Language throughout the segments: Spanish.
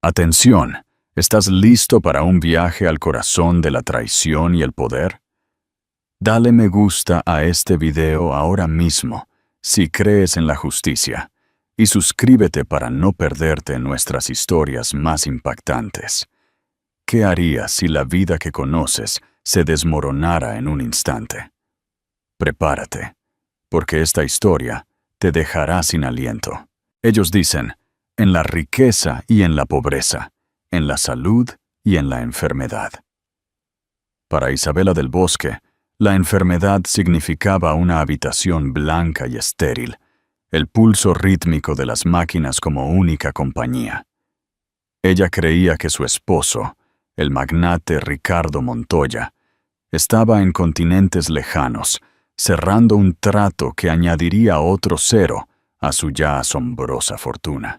Atención, ¿estás listo para un viaje al corazón de la traición y el poder? Dale me gusta a este video ahora mismo, si crees en la justicia, y suscríbete para no perderte nuestras historias más impactantes. ¿Qué harías si la vida que conoces se desmoronara en un instante? Prepárate, porque esta historia te dejará sin aliento. Ellos dicen, en la riqueza y en la pobreza, en la salud y en la enfermedad. Para Isabela del Bosque, la enfermedad significaba una habitación blanca y estéril, el pulso rítmico de las máquinas como única compañía. Ella creía que su esposo, el magnate Ricardo Montoya, estaba en continentes lejanos, cerrando un trato que añadiría otro cero a su ya asombrosa fortuna.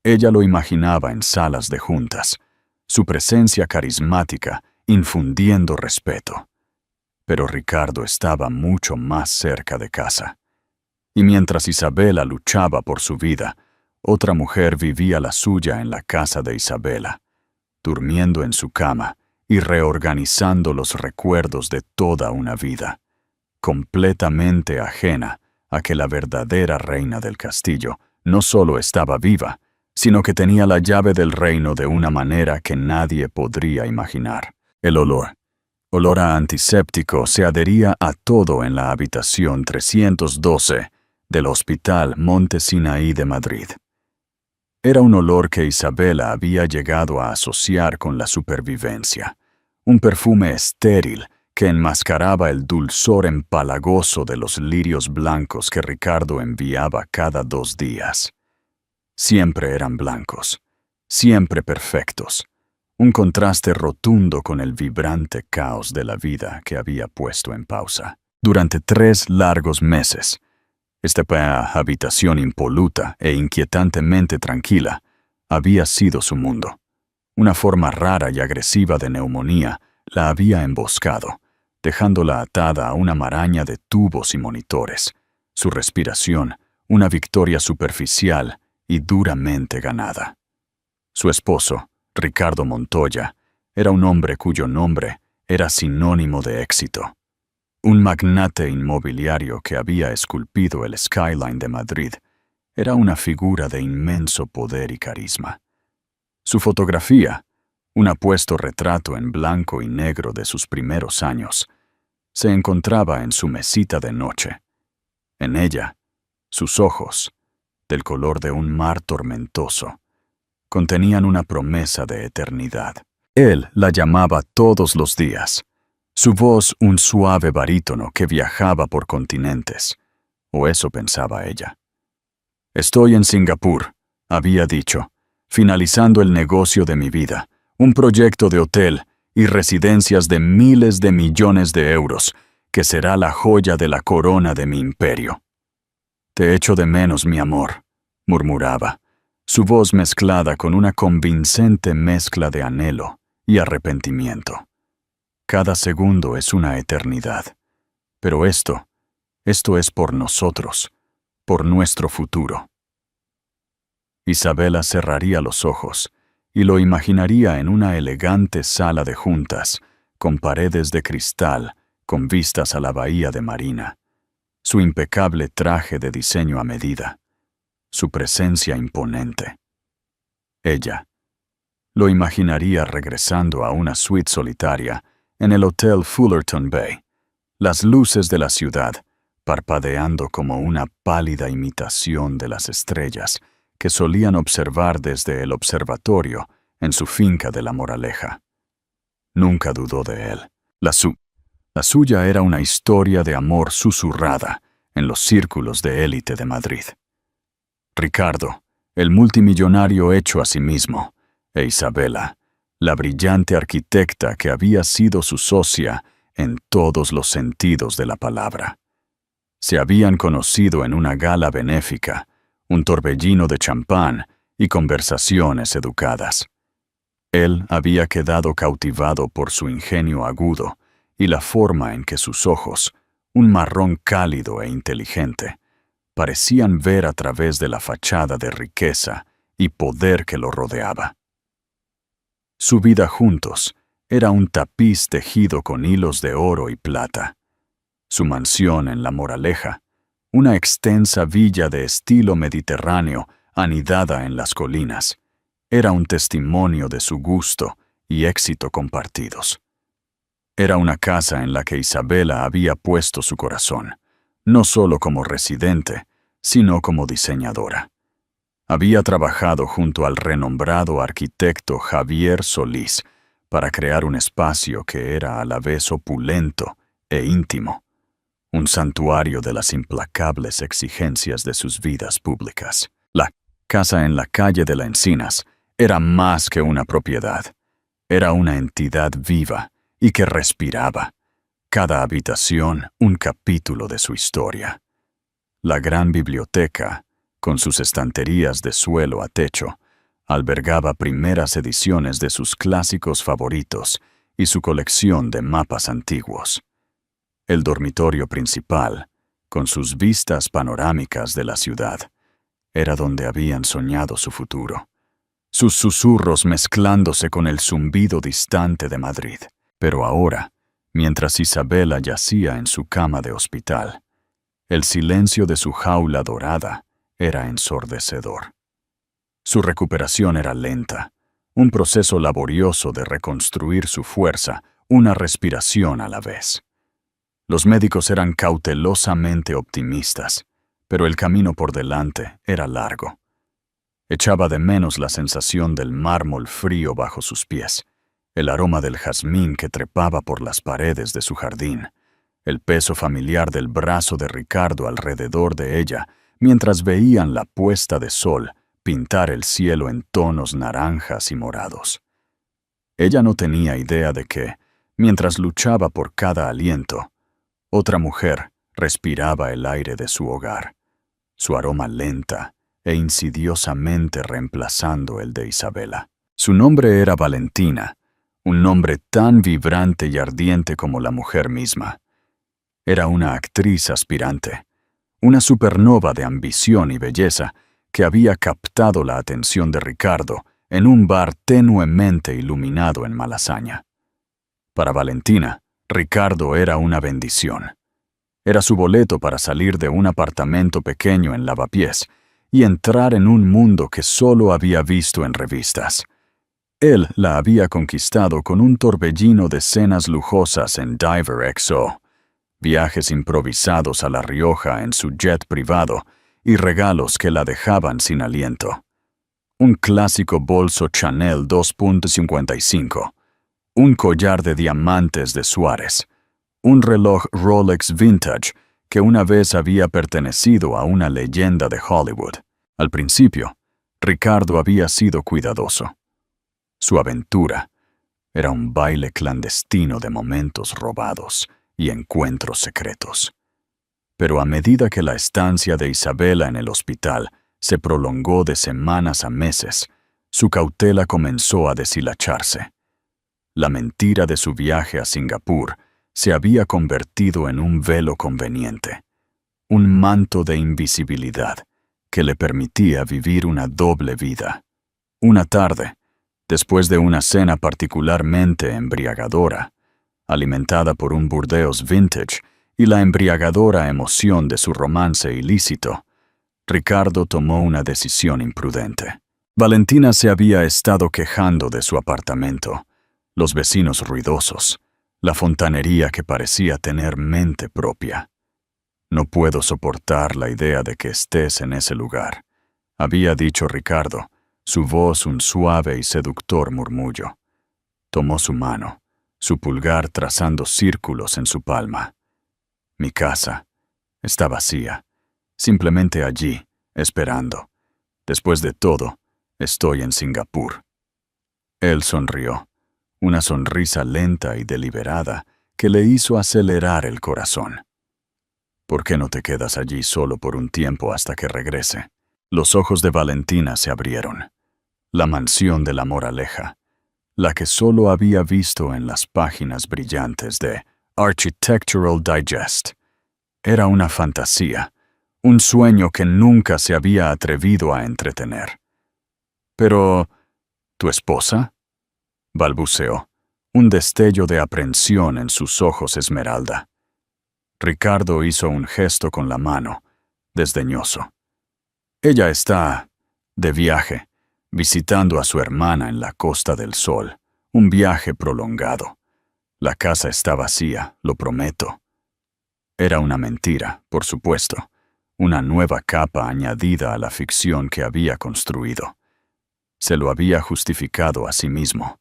Ella lo imaginaba en salas de juntas, su presencia carismática infundiendo respeto. Pero Ricardo estaba mucho más cerca de casa. Y mientras Isabela luchaba por su vida, otra mujer vivía la suya en la casa de Isabela, durmiendo en su cama y reorganizando los recuerdos de toda una vida, completamente ajena a que la verdadera reina del castillo no solo estaba viva, sino que tenía la llave del reino de una manera que nadie podría imaginar. El olor a antiséptico se adhería a todo en la habitación 312 del Hospital Monte Sinaí de Madrid. Era un olor que Isabela había llegado a asociar con la supervivencia, un perfume estéril que enmascaraba el dulzor empalagoso de los lirios blancos que Ricardo enviaba cada 2 días. Siempre eran blancos, siempre perfectos, un contraste rotundo con el vibrante caos de la vida que había puesto en pausa. Durante 3 largos meses, esta habitación impoluta e inquietantemente tranquila había sido su mundo. Una forma rara y agresiva de neumonía la había emboscado, dejándola atada a una maraña de tubos y monitores. Su respiración, una victoria superficial y duramente ganada. Su esposo, Ricardo Montoya, era un hombre cuyo nombre era sinónimo de éxito. Un magnate inmobiliario que había esculpido el skyline de Madrid, era una figura de inmenso poder y carisma. Su fotografía, un apuesto retrato en blanco y negro de sus primeros años, se encontraba en su mesita de noche. En ella, sus ojos, del color de un mar tormentoso, contenían una promesa de eternidad. Él la llamaba todos los días, su voz un suave barítono que viajaba por continentes, o eso pensaba ella. Estoy en Singapur, había dicho, finalizando el negocio de mi vida, un proyecto de hotel y residencias de miles de millones de euros, que será la joya de la corona de mi imperio. Te echo de menos, mi amor, murmuraba, su voz mezclada con una convincente mezcla de anhelo y arrepentimiento. Cada segundo es una eternidad. Pero esto es por nosotros, por nuestro futuro. Isabela cerraría los ojos y lo imaginaría en una elegante sala de juntas, con paredes de cristal, con vistas a la bahía de Marina, su impecable traje de diseño a medida, su presencia imponente. Ella lo imaginaría regresando a una suite solitaria en el Hotel Fullerton Bay, las luces de la ciudad parpadeando como una pálida imitación de las estrellas que solían observar desde el observatorio en su finca de La Moraleja. Nunca dudó de él. La suya era una historia de amor susurrada en los círculos de élite de Madrid. Ricardo, el multimillonario hecho a sí mismo, e Isabela, la brillante arquitecta que había sido su socia en todos los sentidos de la palabra. Se habían conocido en una gala benéfica, un torbellino de champán y conversaciones educadas. Él había quedado cautivado por su ingenio agudo y la forma en que sus ojos, un marrón cálido e inteligente, parecían ver a través de la fachada de riqueza y poder que lo rodeaba. Su vida juntos era un tapiz tejido con hilos de oro y plata. Su mansión en La Moraleja, una extensa villa de estilo mediterráneo anidada en las colinas, era un testimonio de su gusto y éxito compartidos. Era una casa en la que Isabela había puesto su corazón, no solo como residente, sino como diseñadora. Había trabajado junto al renombrado arquitecto Javier Solís para crear un espacio que era a la vez opulento e íntimo, un santuario de las implacables exigencias de sus vidas públicas. La casa en la calle de la Encinas era más que una propiedad, era una entidad viva y que respiraba, cada habitación un capítulo de su historia. La gran biblioteca, con sus estanterías de suelo a techo, albergaba primeras ediciones de sus clásicos favoritos y su colección de mapas antiguos. El dormitorio principal, con sus vistas panorámicas de la ciudad, era donde habían soñado su futuro, sus susurros mezclándose con el zumbido distante de Madrid. Pero ahora, mientras Isabela yacía en su cama de hospital, el silencio de su jaula dorada era ensordecedor. Su recuperación era lenta, un proceso laborioso de reconstruir su fuerza, una respiración a la vez. Los médicos eran cautelosamente optimistas, pero el camino por delante era largo. Echaba de menos la sensación del mármol frío bajo sus pies, el aroma del jazmín que trepaba por las paredes de su jardín, el peso familiar del brazo de Ricardo alrededor de ella, mientras veían la puesta de sol pintar el cielo en tonos naranjas y morados. Ella no tenía idea de que, mientras luchaba por cada aliento, otra mujer respiraba el aire de su hogar, su aroma lenta e insidiosamente reemplazando el de Isabela. Su nombre era Valentina, un nombre tan vibrante y ardiente como la mujer misma. Era una actriz aspirante, una supernova de ambición y belleza que había captado la atención de Ricardo en un bar tenuemente iluminado en Malasaña. Para Valentina, Ricardo era una bendición. Era su boleto para salir de un apartamento pequeño en Lavapiés y entrar en un mundo que solo había visto en revistas. Él la había conquistado con un torbellino de cenas lujosas en Diver XO, viajes improvisados a La Rioja en su jet privado y regalos que la dejaban sin aliento. Un clásico bolso Chanel 2.55, un collar de diamantes de Suárez, un reloj Rolex vintage que una vez había pertenecido a una leyenda de Hollywood. Al principio, Ricardo había sido cuidadoso. Su aventura era un baile clandestino de momentos robados y encuentros secretos. Pero a medida que la estancia de Isabela en el hospital se prolongó de semanas a meses, su cautela comenzó a deshilacharse. La mentira de su viaje a Singapur se había convertido en un velo conveniente, un manto de invisibilidad que le permitía vivir una doble vida. Una tarde, después de una cena particularmente embriagadora, alimentada por un Burdeos vintage y la embriagadora emoción de su romance ilícito, Ricardo tomó una decisión imprudente. Valentina se había estado quejando de su apartamento, los vecinos ruidosos, la fontanería que parecía tener mente propia. «No puedo soportar la idea de que estés en ese lugar», había dicho Ricardo, su voz un suave y seductor murmullo. Tomó su mano, su pulgar trazando círculos en su palma. «Mi casa está vacía, simplemente allí, esperando. Después de todo, estoy en Singapur». Él sonrió, una sonrisa lenta y deliberada que le hizo acelerar el corazón. «¿Por qué no te quedas allí solo por un tiempo hasta que regrese?» Los ojos de Valentina se abrieron. La mansión de La Moraleja, la que solo había visto en las páginas brillantes de Architectural Digest, era una fantasía, un sueño que nunca se había atrevido a entretener. «¿Pero tu esposa?», balbuceó, un destello de aprensión en sus ojos esmeralda. Ricardo hizo un gesto con la mano, desdeñoso. Ella está de viaje, visitando a su hermana en la Costa del Sol, un viaje prolongado. La casa está vacía, lo prometo. Era una mentira, por supuesto, una nueva capa añadida a la ficción que había construido. Se lo había justificado a sí mismo,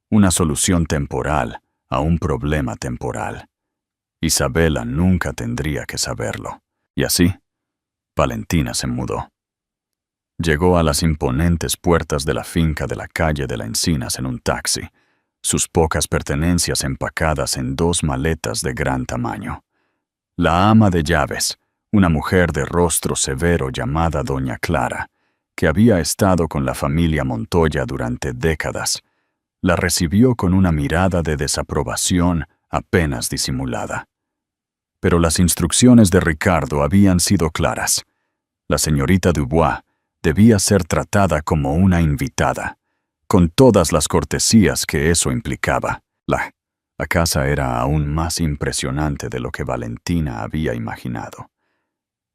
una solución temporal a un problema temporal. Isabela nunca tendría que saberlo. Y así, Valentina se mudó. Llegó a las imponentes puertas de la finca de la calle de la Encinas en un taxi, sus pocas pertenencias empacadas en 2 maletas de gran tamaño. La ama de llaves, una mujer de rostro severo llamada Doña Clara, que había estado con la familia Montoya durante décadas, la recibió con una mirada de desaprobación apenas disimulada. Pero las instrucciones de Ricardo habían sido claras. La señorita Dubois debía ser tratada como una invitada, con todas las cortesías que eso implicaba. La casa era aún más impresionante de lo que Valentina había imaginado.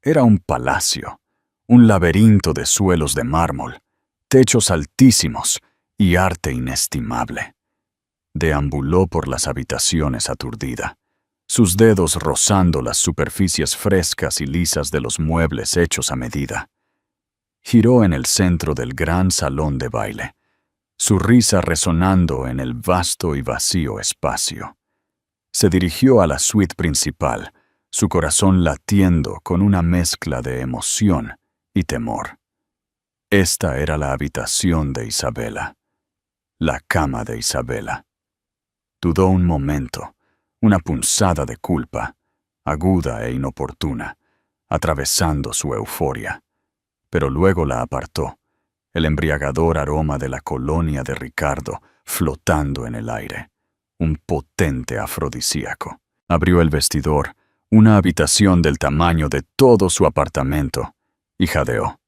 Era un palacio, un laberinto de suelos de mármol, techos altísimos y arte inestimable. Deambuló por las habitaciones aturdida, sus dedos rozando las superficies frescas y lisas de los muebles hechos a medida. Giró en el centro del gran salón de baile, su risa resonando en el vasto y vacío espacio. Se dirigió a la suite principal, su corazón latiendo con una mezcla de emoción y temor. Esta era la habitación de Isabela, la cama de Isabela. Dudó un momento, una punzada de culpa, aguda e inoportuna, atravesando su euforia, pero luego la apartó, el embriagador aroma de la colonia de Ricardo flotando en el aire, un potente afrodisíaco. Abrió el vestidor, una habitación del tamaño de todo su apartamento, y jadeó.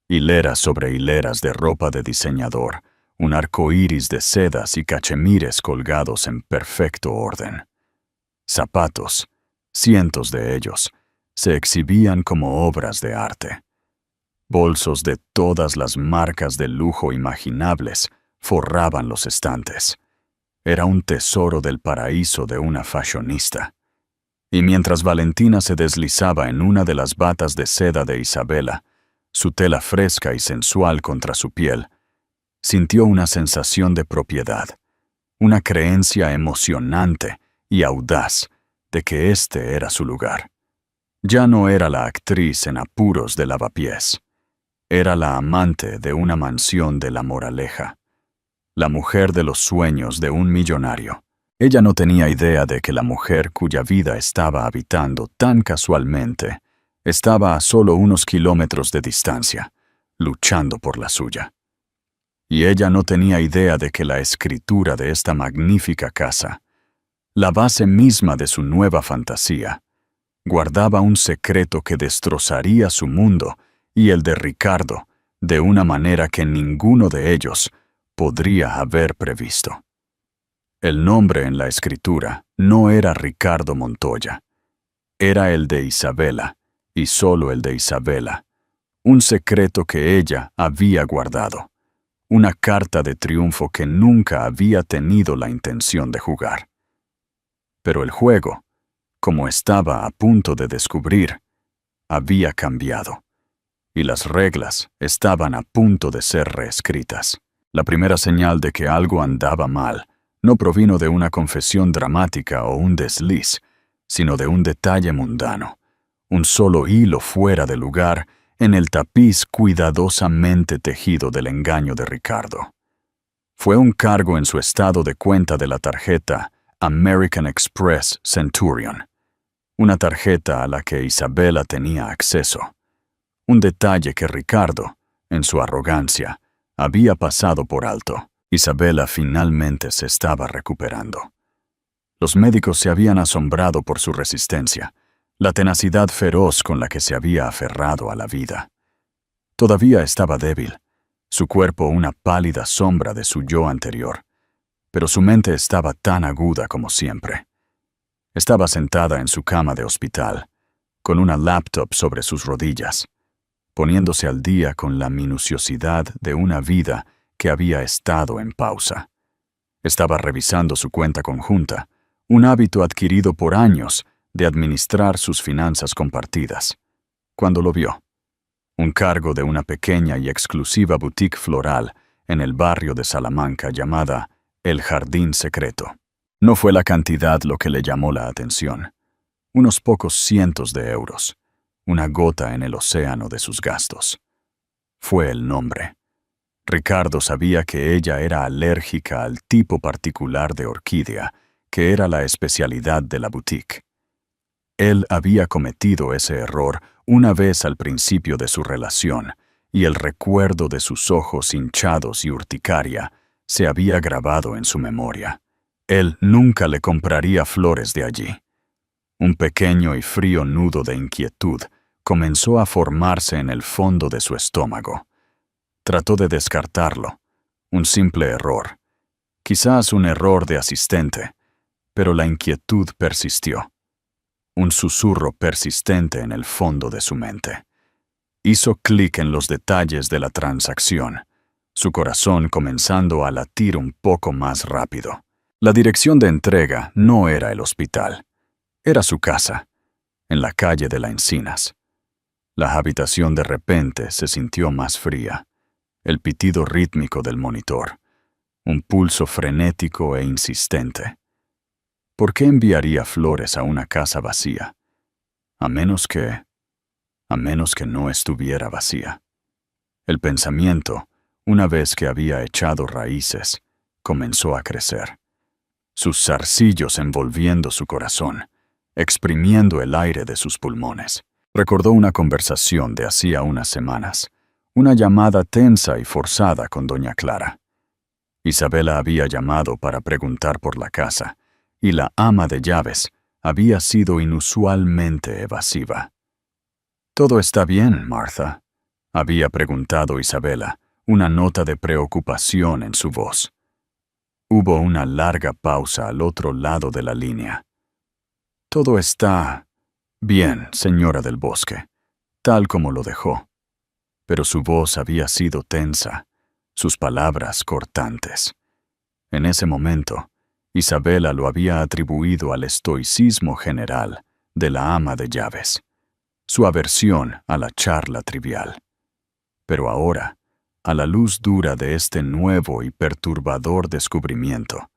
Hileras sobre hileras de ropa de diseñador, un arco iris de sedas y cachemires colgados en perfecto orden. Zapatos, cientos de ellos, se exhibían como obras de arte. Bolsos de todas las marcas de lujo imaginables forraban los estantes. Era un tesoro del paraíso de una fashionista. Y mientras Valentina se deslizaba en una de las batas de seda de Isabela, su tela fresca y sensual contra su piel, sintió una sensación de propiedad, una creencia emocionante y audaz de que este era su lugar. Ya no era la actriz en apuros de Lavapiés. Era la amante de una mansión de La Moraleja, la mujer de los sueños de un millonario. Ella no tenía idea de que la mujer cuya vida estaba habitando tan casualmente estaba a solo unos kilómetros de distancia, luchando por la suya. Y ella no tenía idea de que la escritura de esta magnífica casa, la base misma de su nueva fantasía, guardaba un secreto que destrozaría su mundo y el de Ricardo de una manera que ninguno de ellos podría haber previsto. El nombre en la escritura no era Ricardo Montoya. Era el de Isabela, y solo el de Isabela. Un secreto que ella había guardado. Una carta de triunfo que nunca había tenido la intención de jugar. Pero el juego, como estaba a punto de descubrir, había cambiado. Y las reglas estaban a punto de ser reescritas. La primera señal de que algo andaba mal no provino de una confesión dramática o un desliz, sino de un detalle mundano, un solo hilo fuera de lugar en el tapiz cuidadosamente tejido del engaño de Ricardo. Fue un cargo en su estado de cuenta de la tarjeta American Express Centurion, una tarjeta a la que Isabela tenía acceso. Un detalle que Ricardo, en su arrogancia, había pasado por alto. Isabela finalmente se estaba recuperando. Los médicos se habían asombrado por su resistencia, la tenacidad feroz con la que se había aferrado a la vida. Todavía estaba débil, su cuerpo una pálida sombra de su yo anterior, pero su mente estaba tan aguda como siempre. Estaba sentada en su cama de hospital, con una laptop sobre sus rodillas, poniéndose al día con la minuciosidad de una vida que había estado en pausa. Estaba revisando su cuenta conjunta, un hábito adquirido por años de administrar sus finanzas compartidas, cuando lo vio. Un cargo de una pequeña y exclusiva boutique floral en el barrio de Salamanca llamada El Jardín Secreto. No fue la cantidad lo que le llamó la atención. Unos pocos cientos de euros, una gota en el océano de sus gastos. Fue el nombre. Ricardo sabía que ella era alérgica al tipo particular de orquídea, que era la especialidad de la boutique. Él había cometido ese error una vez al principio de su relación, y el recuerdo de sus ojos hinchados y urticaria se había grabado en su memoria. Él nunca le compraría flores de allí. Un pequeño y frío nudo de inquietud comenzó a formarse en el fondo de su estómago. Trató de descartarlo. Un simple error. Quizás un error de asistente, pero la inquietud persistió. Un susurro persistente en el fondo de su mente. Hizo clic en los detalles de la transacción, su corazón comenzando a latir un poco más rápido. La dirección de entrega no era el hospital, era su casa, en la calle de la Encinas. La habitación de repente se sintió más fría, el pitido rítmico del monitor, un pulso frenético e insistente. ¿Por qué enviaría flores a una casa vacía? A menos que no estuviera vacía. El pensamiento, una vez que había echado raíces, comenzó a crecer. Sus zarcillos envolviendo su corazón, exprimiendo el aire de sus pulmones. Recordó una conversación de hacía unas semanas, una llamada tensa y forzada con doña Clara. Isabela había llamado para preguntar por la casa, y la ama de llaves había sido inusualmente evasiva. «¿Todo está bien, Martha?», había preguntado Isabela, una nota de preocupación en su voz. Hubo una larga pausa al otro lado de la línea. «Todo está bien, señora del Bosque», tal como lo dejó. Pero su voz había sido tensa, sus palabras cortantes. En ese momento, Isabela lo había atribuido al estoicismo general de la ama de llaves, su aversión a la charla trivial. Pero ahora, a la luz dura de este nuevo y perturbador descubrimiento,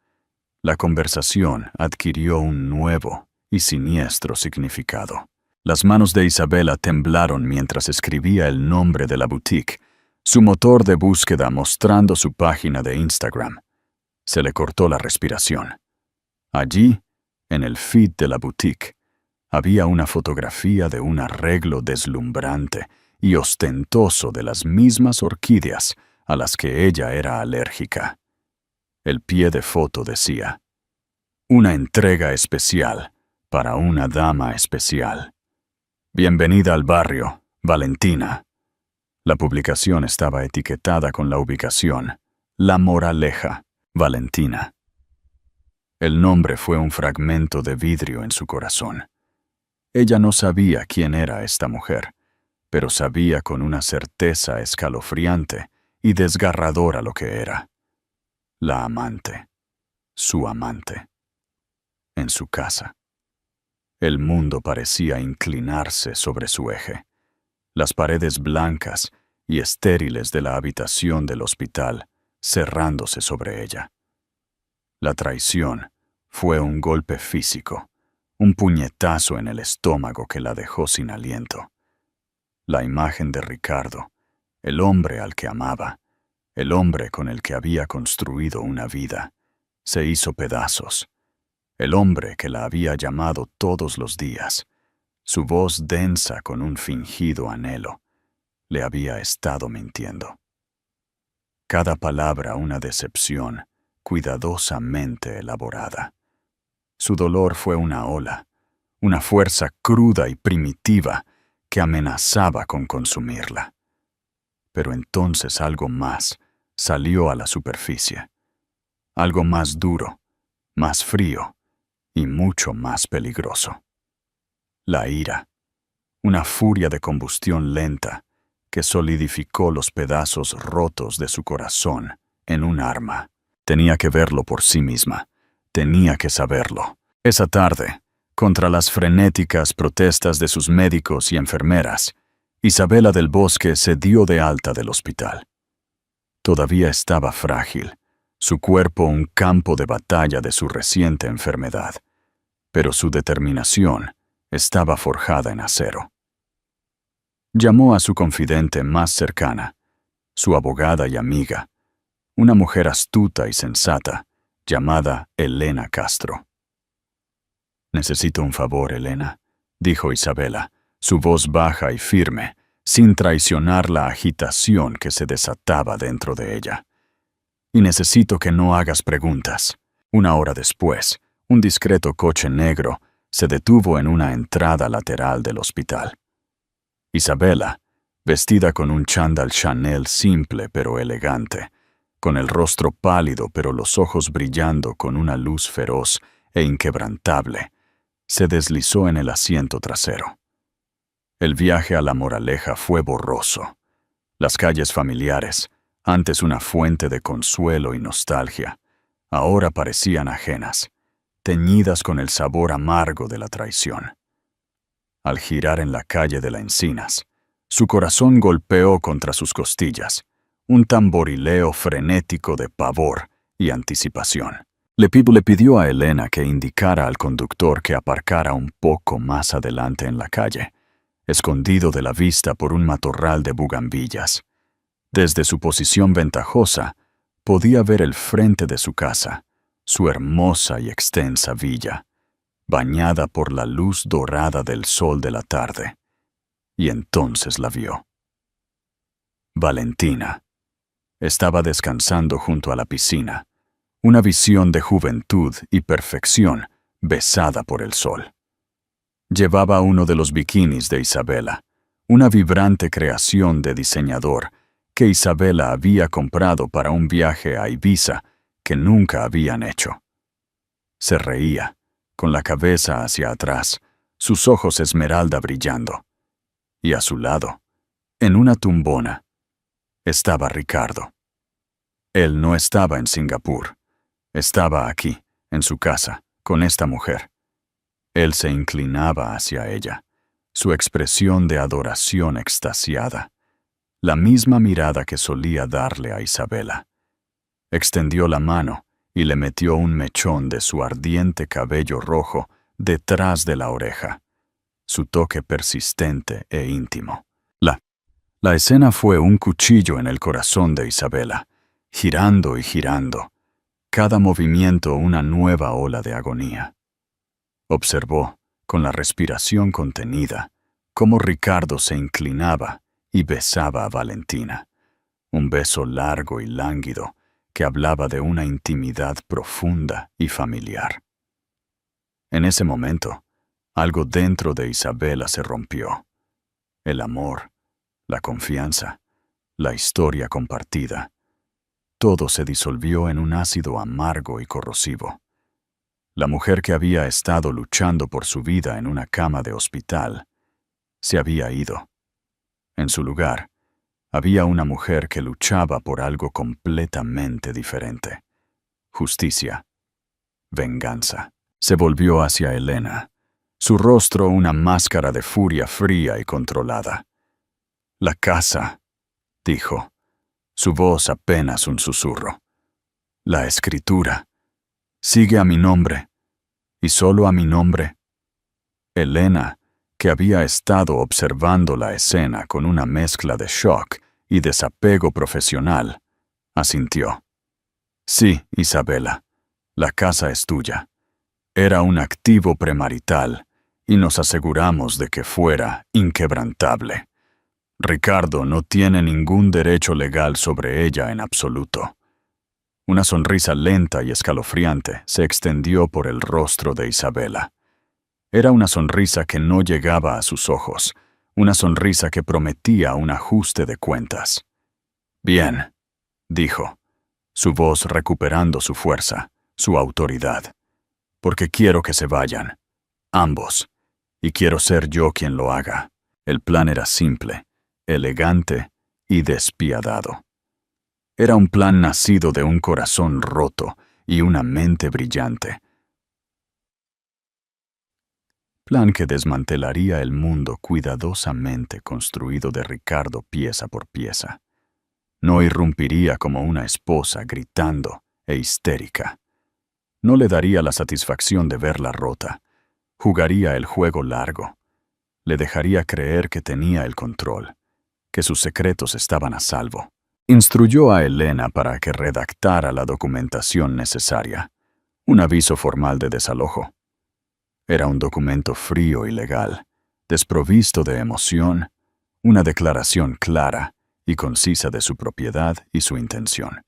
la conversación adquirió un nuevo y siniestro significado. Las manos de Isabela temblaron mientras escribía el nombre de la boutique, su motor de búsqueda mostrando su página de Instagram. Se le cortó la respiración. Allí, en el feed de la boutique, había una fotografía de un arreglo deslumbrante y ostentoso de las mismas orquídeas a las que ella era alérgica. El pie de foto decía: «Una entrega especial para una dama especial. Bienvenida al barrio, Valentina». La publicación estaba etiquetada con la ubicación: La Moraleja, Valentina. El nombre fue un fragmento de vidrio en su corazón. Ella no sabía quién era esta mujer, pero sabía con una certeza escalofriante y desgarradora lo que era. La amante, su amante, en su casa. El mundo parecía inclinarse sobre su eje. Las paredes blancas y estériles de la habitación del hospital cerrándose sobre ella. La traición fue un golpe físico, un puñetazo en el estómago que la dejó sin aliento. La imagen de Ricardo, el hombre al que amaba, el hombre con el que había construido una vida, se hizo pedazos. El hombre que la había llamado todos los días, su voz densa con un fingido anhelo, le había estado mintiendo. Cada palabra una decepción, cuidadosamente elaborada. Su dolor fue una ola, una fuerza cruda y primitiva que amenazaba con consumirla. Pero entonces algo más salió a la superficie. algo más duro, más frío y mucho más peligroso. La ira, una furia de combustión lenta que solidificó los pedazos rotos de su corazón en un arma. Tenía que verlo por sí misma, tenía que saberlo. Esa tarde, contra las frenéticas protestas de sus médicos y enfermeras, Isabela del Bosque se dio de alta del hospital. Todavía estaba frágil, su cuerpo un campo de batalla de su reciente enfermedad, pero su determinación estaba forjada en acero. Llamó a su confidente más cercana, su abogada y amiga, una mujer astuta y sensata, llamada Elena Castro. «Necesito un favor, Elena», dijo Isabela, su voz baja y firme, sin traicionar la agitación que se desataba dentro de ella. «Y necesito que no hagas preguntas». 1 hora después, un discreto coche negro se detuvo en una entrada lateral del hospital. Isabela, vestida con un chándal Chanel simple pero elegante, con el rostro pálido pero los ojos brillando con una luz feroz e inquebrantable, se deslizó en el asiento trasero. El viaje a La Moraleja fue borroso. Las calles familiares, antes una fuente de consuelo y nostalgia, ahora parecían ajenas, teñidas con el sabor amargo de la traición. Al girar en la calle de la Encinas, su corazón golpeó contra sus costillas, un tamborileo frenético de pavor y anticipación. Le pidió a Elena que indicara al conductor que aparcara un poco más adelante en la calle, escondido de la vista por un matorral de bugambillas. Desde su posición ventajosa, podía ver el frente de su casa, su hermosa y extensa villa, bañada por la luz dorada del sol de la tarde. Y entonces la vio. Valentina estaba descansando junto a la piscina, una visión de juventud y perfección besada por el sol. Llevaba uno de los bikinis de Isabela, una vibrante creación de diseñador que Isabela había comprado para un viaje a Ibiza que nunca habían hecho. Se reía, con la cabeza hacia atrás, sus ojos esmeralda brillando. Y a su lado, en una tumbona, estaba Ricardo. Él no estaba en Singapur, estaba aquí, en su casa, con esta mujer. Él se inclinaba hacia ella, su expresión de adoración extasiada, la misma mirada que solía darle a Isabela. Extendió la mano y le metió un mechón de su ardiente cabello rojo detrás de la oreja, su toque persistente e íntimo. La escena fue un cuchillo en el corazón de Isabela, girando y girando, cada movimiento una nueva ola de agonía. Observó, con la respiración contenida, cómo Ricardo se inclinaba y besaba a Valentina, un beso largo y lánguido que hablaba de una intimidad profunda y familiar. En ese momento, algo dentro de Isabela se rompió. El amor, la confianza, la historia compartida. Todo se disolvió en un ácido amargo y corrosivo. La mujer que había estado luchando por su vida en una cama de hospital se había ido. En su lugar, había una mujer que luchaba por algo completamente diferente. Justicia. Venganza. Se volvió hacia Elena, su rostro una máscara de furia fría y controlada. «La casa», dijo, su voz apenas un susurro. «La escritura. Sigue a mi nombre. Y solo a mi nombre». Elena, que había estado observando la escena con una mezcla de shock y desapego profesional, asintió. «Sí, Isabela, la casa es tuya. Era un activo premarital y nos aseguramos de que fuera inquebrantable. Ricardo no tiene ningún derecho legal sobre ella en absoluto». Una sonrisa lenta y escalofriante se extendió por el rostro de Isabela. Era una sonrisa que no llegaba a sus ojos, una sonrisa que prometía un ajuste de cuentas. «Bien», dijo. su voz recuperando su fuerza, su autoridad. Porque quiero que se vayan, ambos, y quiero ser yo quien lo haga. El plan era simple, elegante y despiadado. Era un plan nacido de un corazón roto y una mente brillante. Plan que desmantelaría el mundo cuidadosamente construido de Ricardo pieza por pieza. No irrumpiría como una esposa gritando e histérica. No le daría la satisfacción de verla rota. Jugaría el juego largo. Le dejaría creer que tenía el control, que sus secretos estaban a salvo. Instruyó a Elena para que redactara la documentación necesaria, un aviso formal de desalojo. Era un documento frío y legal, desprovisto de emoción, una declaración clara y concisa de su propiedad y su intención.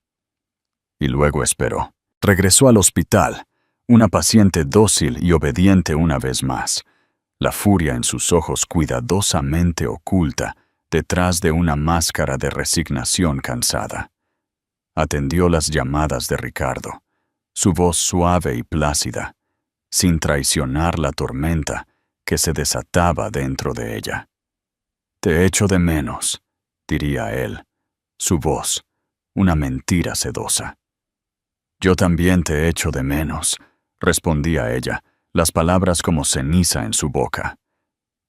Y luego esperó. Regresó al hospital, una paciente dócil y obediente una vez más, la furia en sus ojos cuidadosamente oculta detrás de una máscara de resignación cansada. Atendió las llamadas de Ricardo, su voz suave y plácida, sin traicionar la tormenta que se desataba dentro de ella. «Te echo de menos», diría él, su voz, una mentira sedosa. «Yo también te echo de menos», respondía ella, las palabras como ceniza en su boca.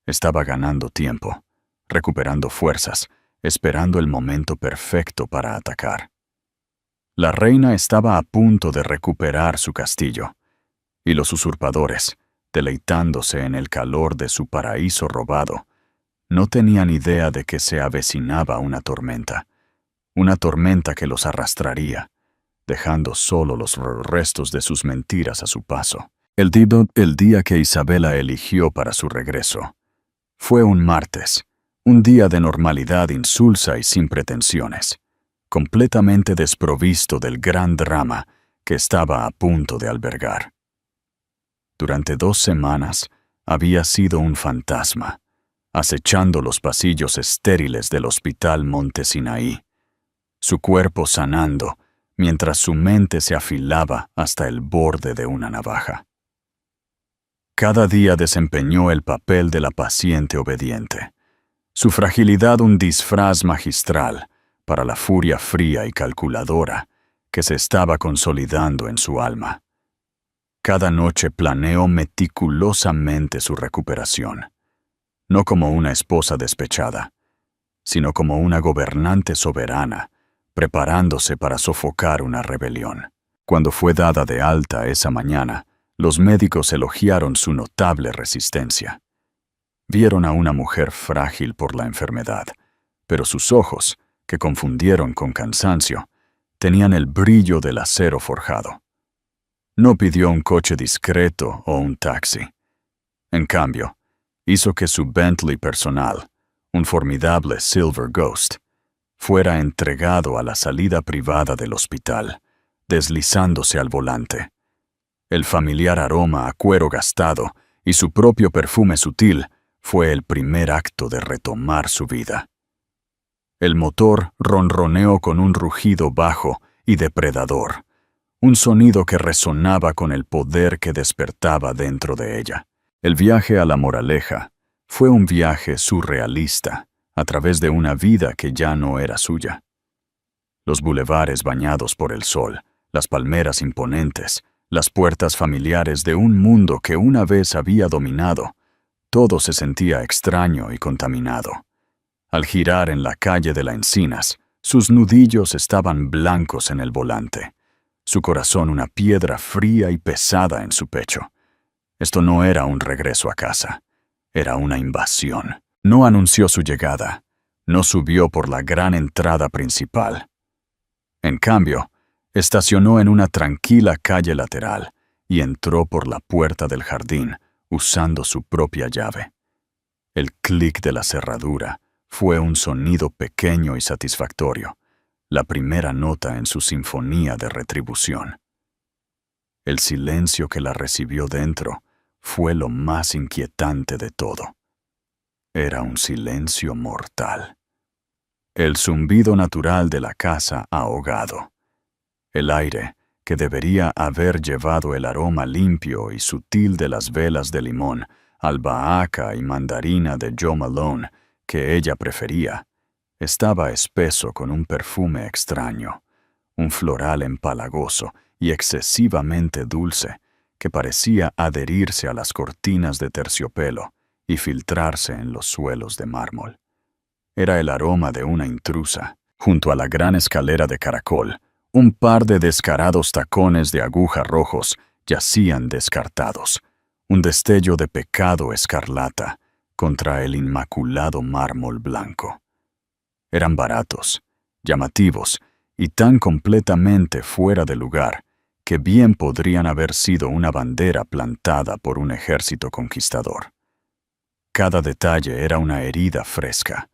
Estaba ganando tiempo, recuperando fuerzas, esperando el momento perfecto para atacar. La reina estaba a punto de recuperar su castillo, y los usurpadores, deleitándose en el calor de su paraíso robado, no tenían idea de que se avecinaba una tormenta que los arrastraría, dejando solo los restos de sus mentiras a su paso. El día que Isabela eligió para su regreso fue un martes, un día de normalidad insulsa y sin pretensiones, completamente desprovisto del gran drama que estaba a punto de albergar. Durante 2 semanas había sido un fantasma, acechando los pasillos estériles del Hospital Monte Sinaí, su cuerpo sanando, mientras su mente se afilaba hasta el borde de una navaja. Cada día desempeñó el papel de la paciente obediente, su fragilidad un disfraz magistral para la furia fría y calculadora que se estaba consolidando en su alma. Cada noche planeó meticulosamente su recuperación, no como una esposa despechada, sino como una gobernante soberana, preparándose para sofocar una rebelión. Cuando fue dada de alta esa mañana, los médicos elogiaron su notable resistencia. Vieron a una mujer frágil por la enfermedad, pero sus ojos, que confundieron con cansancio, tenían el brillo del acero forjado. No pidió un coche discreto o un taxi. En cambio, hizo que su Bentley personal, un formidable Silver Ghost, fuera entregado a la salida privada del hospital, deslizándose al volante. El familiar aroma a cuero gastado y su propio perfume sutil fue el primer acto de retomar su vida. El motor ronroneó con un rugido bajo y depredador, un sonido que resonaba con el poder que despertaba dentro de ella. El viaje a la moraleja fue un viaje surrealista a través de una vida que ya no era suya. Los bulevares bañados por el sol, las palmeras imponentes, las puertas familiares de un mundo que una vez había dominado, todo se sentía extraño y contaminado. Al girar en la calle de la Encinas, sus nudillos estaban blancos en el volante, su corazón una piedra fría y pesada en su pecho. Esto no era un regreso a casa, era una invasión. No anunció su llegada, no subió por la gran entrada principal. En cambio, estacionó en una tranquila calle lateral y entró por la puerta del jardín usando su propia llave. El clic de la cerradura fue un sonido pequeño y satisfactorio, la primera nota en su sinfonía de retribución. El silencio que la recibió dentro fue lo más inquietante de todo. Era un silencio mortal. El zumbido natural de la casa ahogado. El aire, que debería haber llevado el aroma limpio y sutil de las velas de limón, albahaca y mandarina de Joe Malone, que ella prefería, estaba espeso con un perfume extraño, un floral empalagoso y excesivamente dulce, que parecía adherirse a las cortinas de terciopelo y filtrarse en los suelos de mármol. Era el aroma de una intrusa. Junto a la gran escalera de caracol, un par de descarados tacones de aguja rojos yacían descartados, un destello de pecado escarlata contra el inmaculado mármol blanco. Eran baratos, llamativos y tan completamente fuera de lugar que bien podrían haber sido una bandera plantada por un ejército conquistador. Cada detalle era una herida fresca,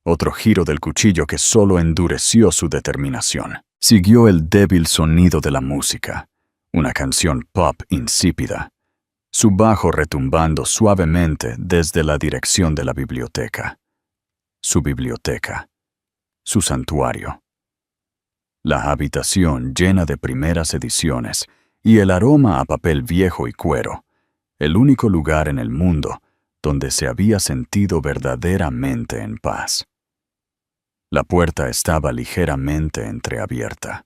otro giro del cuchillo que solo endureció su determinación. Siguió el débil sonido de la música, una canción pop insípida, su bajo retumbando suavemente desde la dirección de la biblioteca. Su biblioteca, su santuario. La habitación llena de primeras ediciones y el aroma a papel viejo y cuero, el único lugar en el mundo donde se había sentido verdaderamente en paz. La puerta estaba ligeramente entreabierta.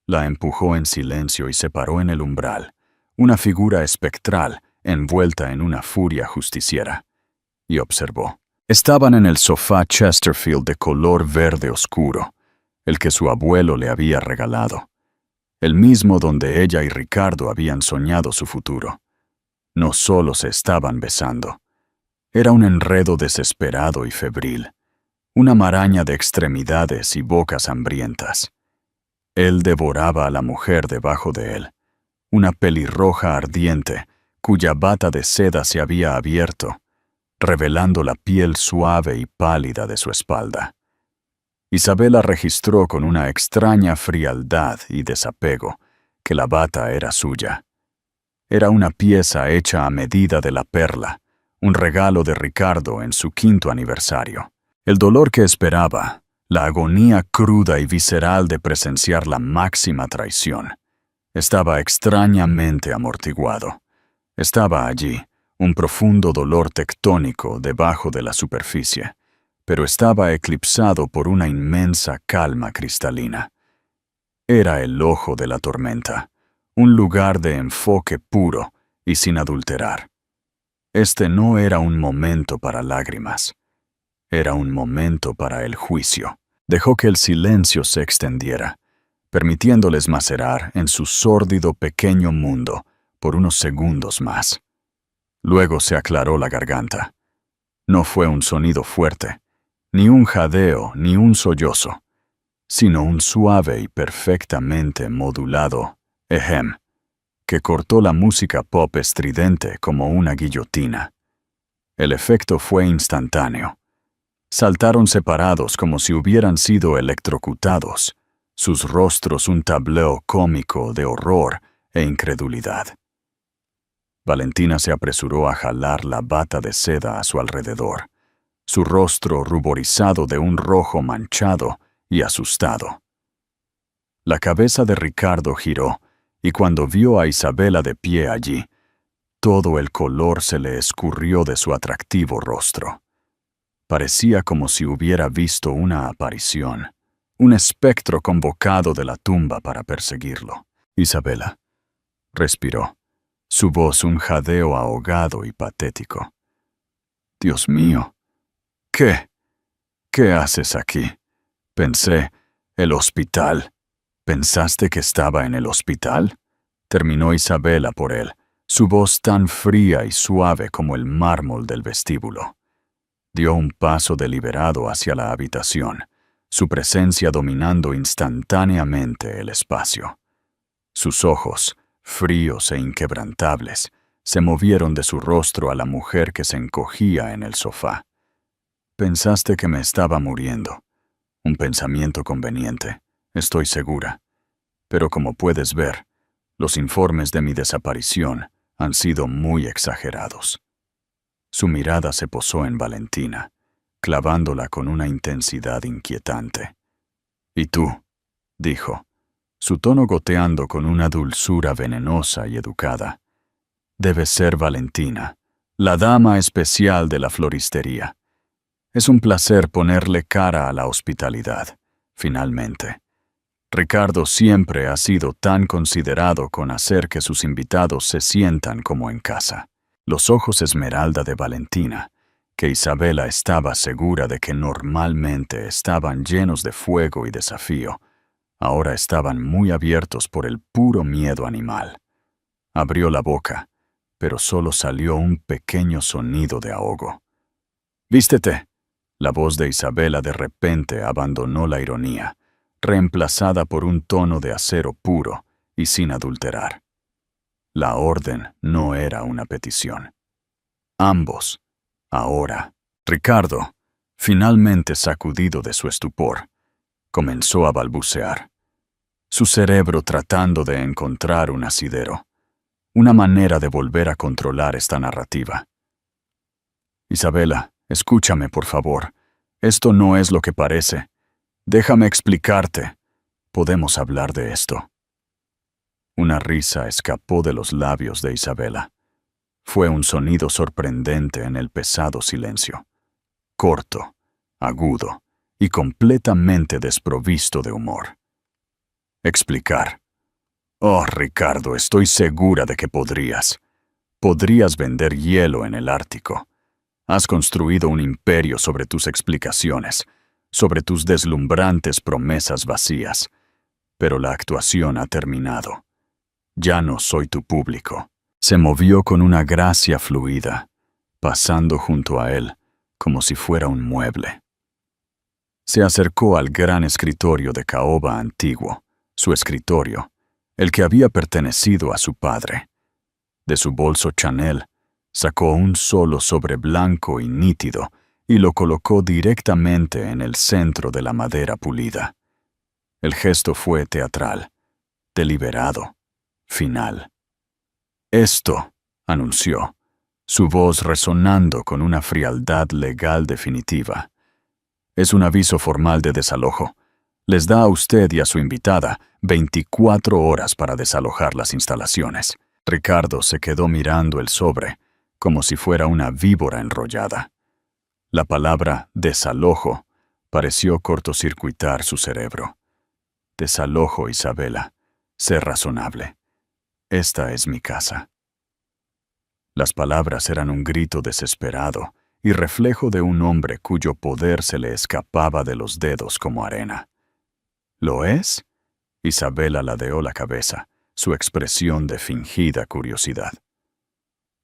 La empujó en silencio y se paró en el umbral, una figura espectral envuelta en una furia justiciera, y observó. Estaban en el sofá Chesterfield de color verde oscuro, el que su abuelo le había regalado, el mismo donde ella y Ricardo habían soñado su futuro. No solo se estaban besando, era un enredo desesperado y febril, una maraña de extremidades y bocas hambrientas. Él devoraba a la mujer debajo de él, una pelirroja ardiente cuya bata de seda se había abierto, revelando la piel suave y pálida de su espalda. Isabela registró con una extraña frialdad y desapego que la bata era suya. Era una pieza hecha a medida de la perla, un regalo de Ricardo en su 5º aniversario. El dolor que esperaba, la agonía cruda y visceral de presenciar la máxima traición, estaba extrañamente amortiguado. Estaba allí, un profundo dolor tectónico debajo de la superficie, pero estaba eclipsado por una inmensa calma cristalina. Era el ojo de la tormenta, un lugar de enfoque puro y sin adulterar. Este no era un momento para lágrimas. Era un momento para el juicio. Dejó que el silencio se extendiera, permitiéndoles macerar en su sórdido pequeño mundo por unos segundos más. Luego se aclaró la garganta. No fue un sonido fuerte, ni un jadeo, ni un sollozo, sino un suave y perfectamente modulado ejem, que cortó la música pop estridente como una guillotina. El efecto fue instantáneo. Saltaron separados como si hubieran sido electrocutados, sus rostros un tableo cómico de horror e incredulidad. Valentina se apresuró a jalar la bata de seda a su alrededor, su rostro ruborizado de un rojo manchado y asustado. La cabeza de Ricardo giró, y cuando vio a Isabela de pie allí, todo el color se le escurrió de su atractivo rostro. Parecía como si hubiera visto una aparición, un espectro convocado de la tumba para perseguirlo. Isabela, respiró, su voz un jadeo ahogado y patético. Dios mío, ¿qué? ¿Qué haces aquí? Pensé, el hospital. ¿Pensaste que estaba en el hospital? Terminó Isabela por él, su voz tan fría y suave como el mármol del vestíbulo. Dio un paso deliberado hacia la habitación, su presencia dominando instantáneamente el espacio. Sus ojos, fríos e inquebrantables, se movieron de su rostro a la mujer que se encogía en el sofá. Pensaste que me estaba muriendo. Un pensamiento conveniente, estoy segura. Pero como puedes ver, los informes de mi desaparición han sido muy exagerados. Su mirada se posó en Valentina, clavándola con una intensidad inquietante. «¿Y tú?», dijo. su tono goteando con una dulzura venenosa y educada. Debe ser Valentina, la dama especial de la floristería. Es un placer ponerle cara a la hospitalidad, finalmente. Ricardo siempre ha sido tan considerado con hacer que sus invitados se sientan como en casa. Los ojos esmeralda de Valentina, que Isabela estaba segura de que normalmente estaban llenos de fuego y desafío, ahora estaban muy abiertos por el puro miedo animal. Abrió la boca, pero solo salió un pequeño sonido de ahogo. «Vístete». La voz de Isabela de repente abandonó la ironía, reemplazada por un tono de acero puro y sin adulterar. La orden no era una petición. Ambos, ahora, Ricardo, finalmente sacudido de su estupor, comenzó a balbucear, su cerebro tratando de encontrar un asidero, una manera de volver a controlar esta narrativa. «Isabela, escúchame, por favor. Esto no es lo que parece. Déjame explicarte. Podemos hablar de esto». Una risa escapó de los labios de Isabela. Fue un sonido sorprendente en el pesado silencio. Corto, agudo y completamente desprovisto de humor. «Explicar. Oh, Ricardo, estoy segura de que podrías. Podrías vender hielo en el Ártico. Has construido un imperio sobre tus explicaciones, sobre tus deslumbrantes promesas vacías. Pero la actuación ha terminado. Ya no soy tu público». Se movió con una gracia fluida, pasando junto a él, como si fuera un mueble. Se acercó al gran escritorio de caoba antiguo, su escritorio, el que había pertenecido a su padre. De su bolso Chanel, sacó un solo sobre blanco y nítido y lo colocó directamente en el centro de la madera pulida. El gesto fue teatral, deliberado, final. «Esto», anunció, su voz resonando con una frialdad legal definitiva, «es un aviso formal de desalojo. Les da a usted y a su invitada 24 horas para desalojar las instalaciones». Ricardo se quedó mirando el sobre, como si fuera una víbora enrollada. La palabra «desalojo» pareció cortocircuitar su cerebro. «Desalojo, Isabela. Sé razonable. Esta es mi casa». Las palabras eran un grito desesperado y reflejo de un hombre cuyo poder se le escapaba de los dedos como arena. «¿Lo es?» Isabela ladeó la cabeza, su expresión de fingida curiosidad.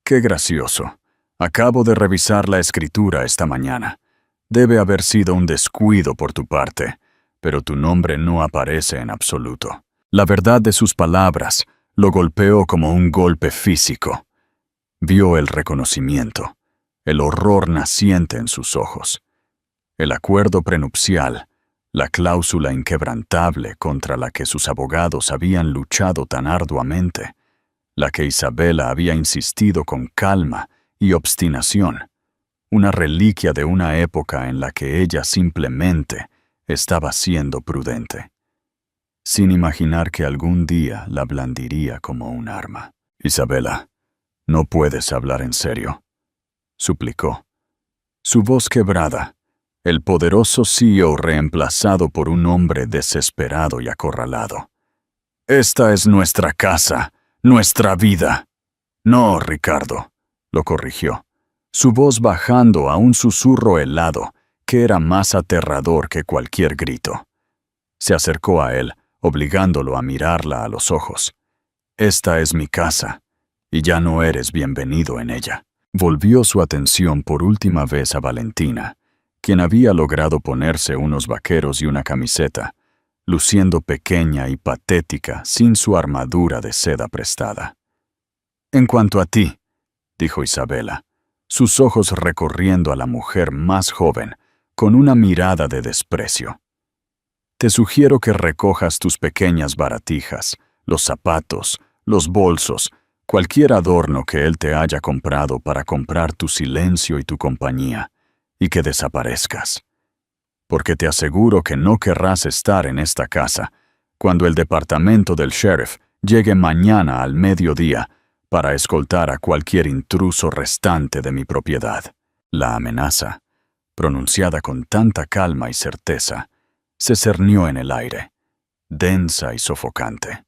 «Qué gracioso. Acabo de revisar la escritura esta mañana. Debe haber sido un descuido por tu parte, pero tu nombre no aparece en absoluto». La verdad de sus palabras lo golpeó como un golpe físico. Vio el reconocimiento, el horror naciente en sus ojos. El acuerdo prenupcial, la cláusula inquebrantable contra la que sus abogados habían luchado tan arduamente, la que Isabela había insistido con calma y obstinación, una reliquia de una época en la que ella simplemente estaba siendo prudente, sin imaginar que algún día la blandiría como un arma. «Isabela, no puedes hablar en serio», suplicó. Su voz quebrada, el poderoso CEO reemplazado por un hombre desesperado y acorralado. «Esta es nuestra casa, nuestra vida». «No, Ricardo», lo corrigió, su voz bajando a un susurro helado que era más aterrador que cualquier grito. Se acercó a él, obligándolo a mirarla a los ojos. «Esta es mi casa, y ya no eres bienvenido en ella». Volvió su atención por última vez a Valentina, quien había logrado ponerse unos vaqueros y una camiseta, luciendo pequeña y patética sin su armadura de seda prestada. «En cuanto a ti», dijo Isabela, sus ojos recorriendo a la mujer más joven con una mirada de desprecio. «Te sugiero que recojas tus pequeñas baratijas, los zapatos, los bolsos, cualquier adorno que él te haya comprado para comprar tu silencio y tu compañía, y que desaparezcas. Porque te aseguro que no querrás estar en esta casa, cuando el departamento del sheriff llegue mañana al mediodía para escoltar a cualquier intruso restante de mi propiedad. La amenaza, pronunciada con tanta calma y certeza, se cernió en el aire, densa y sofocante.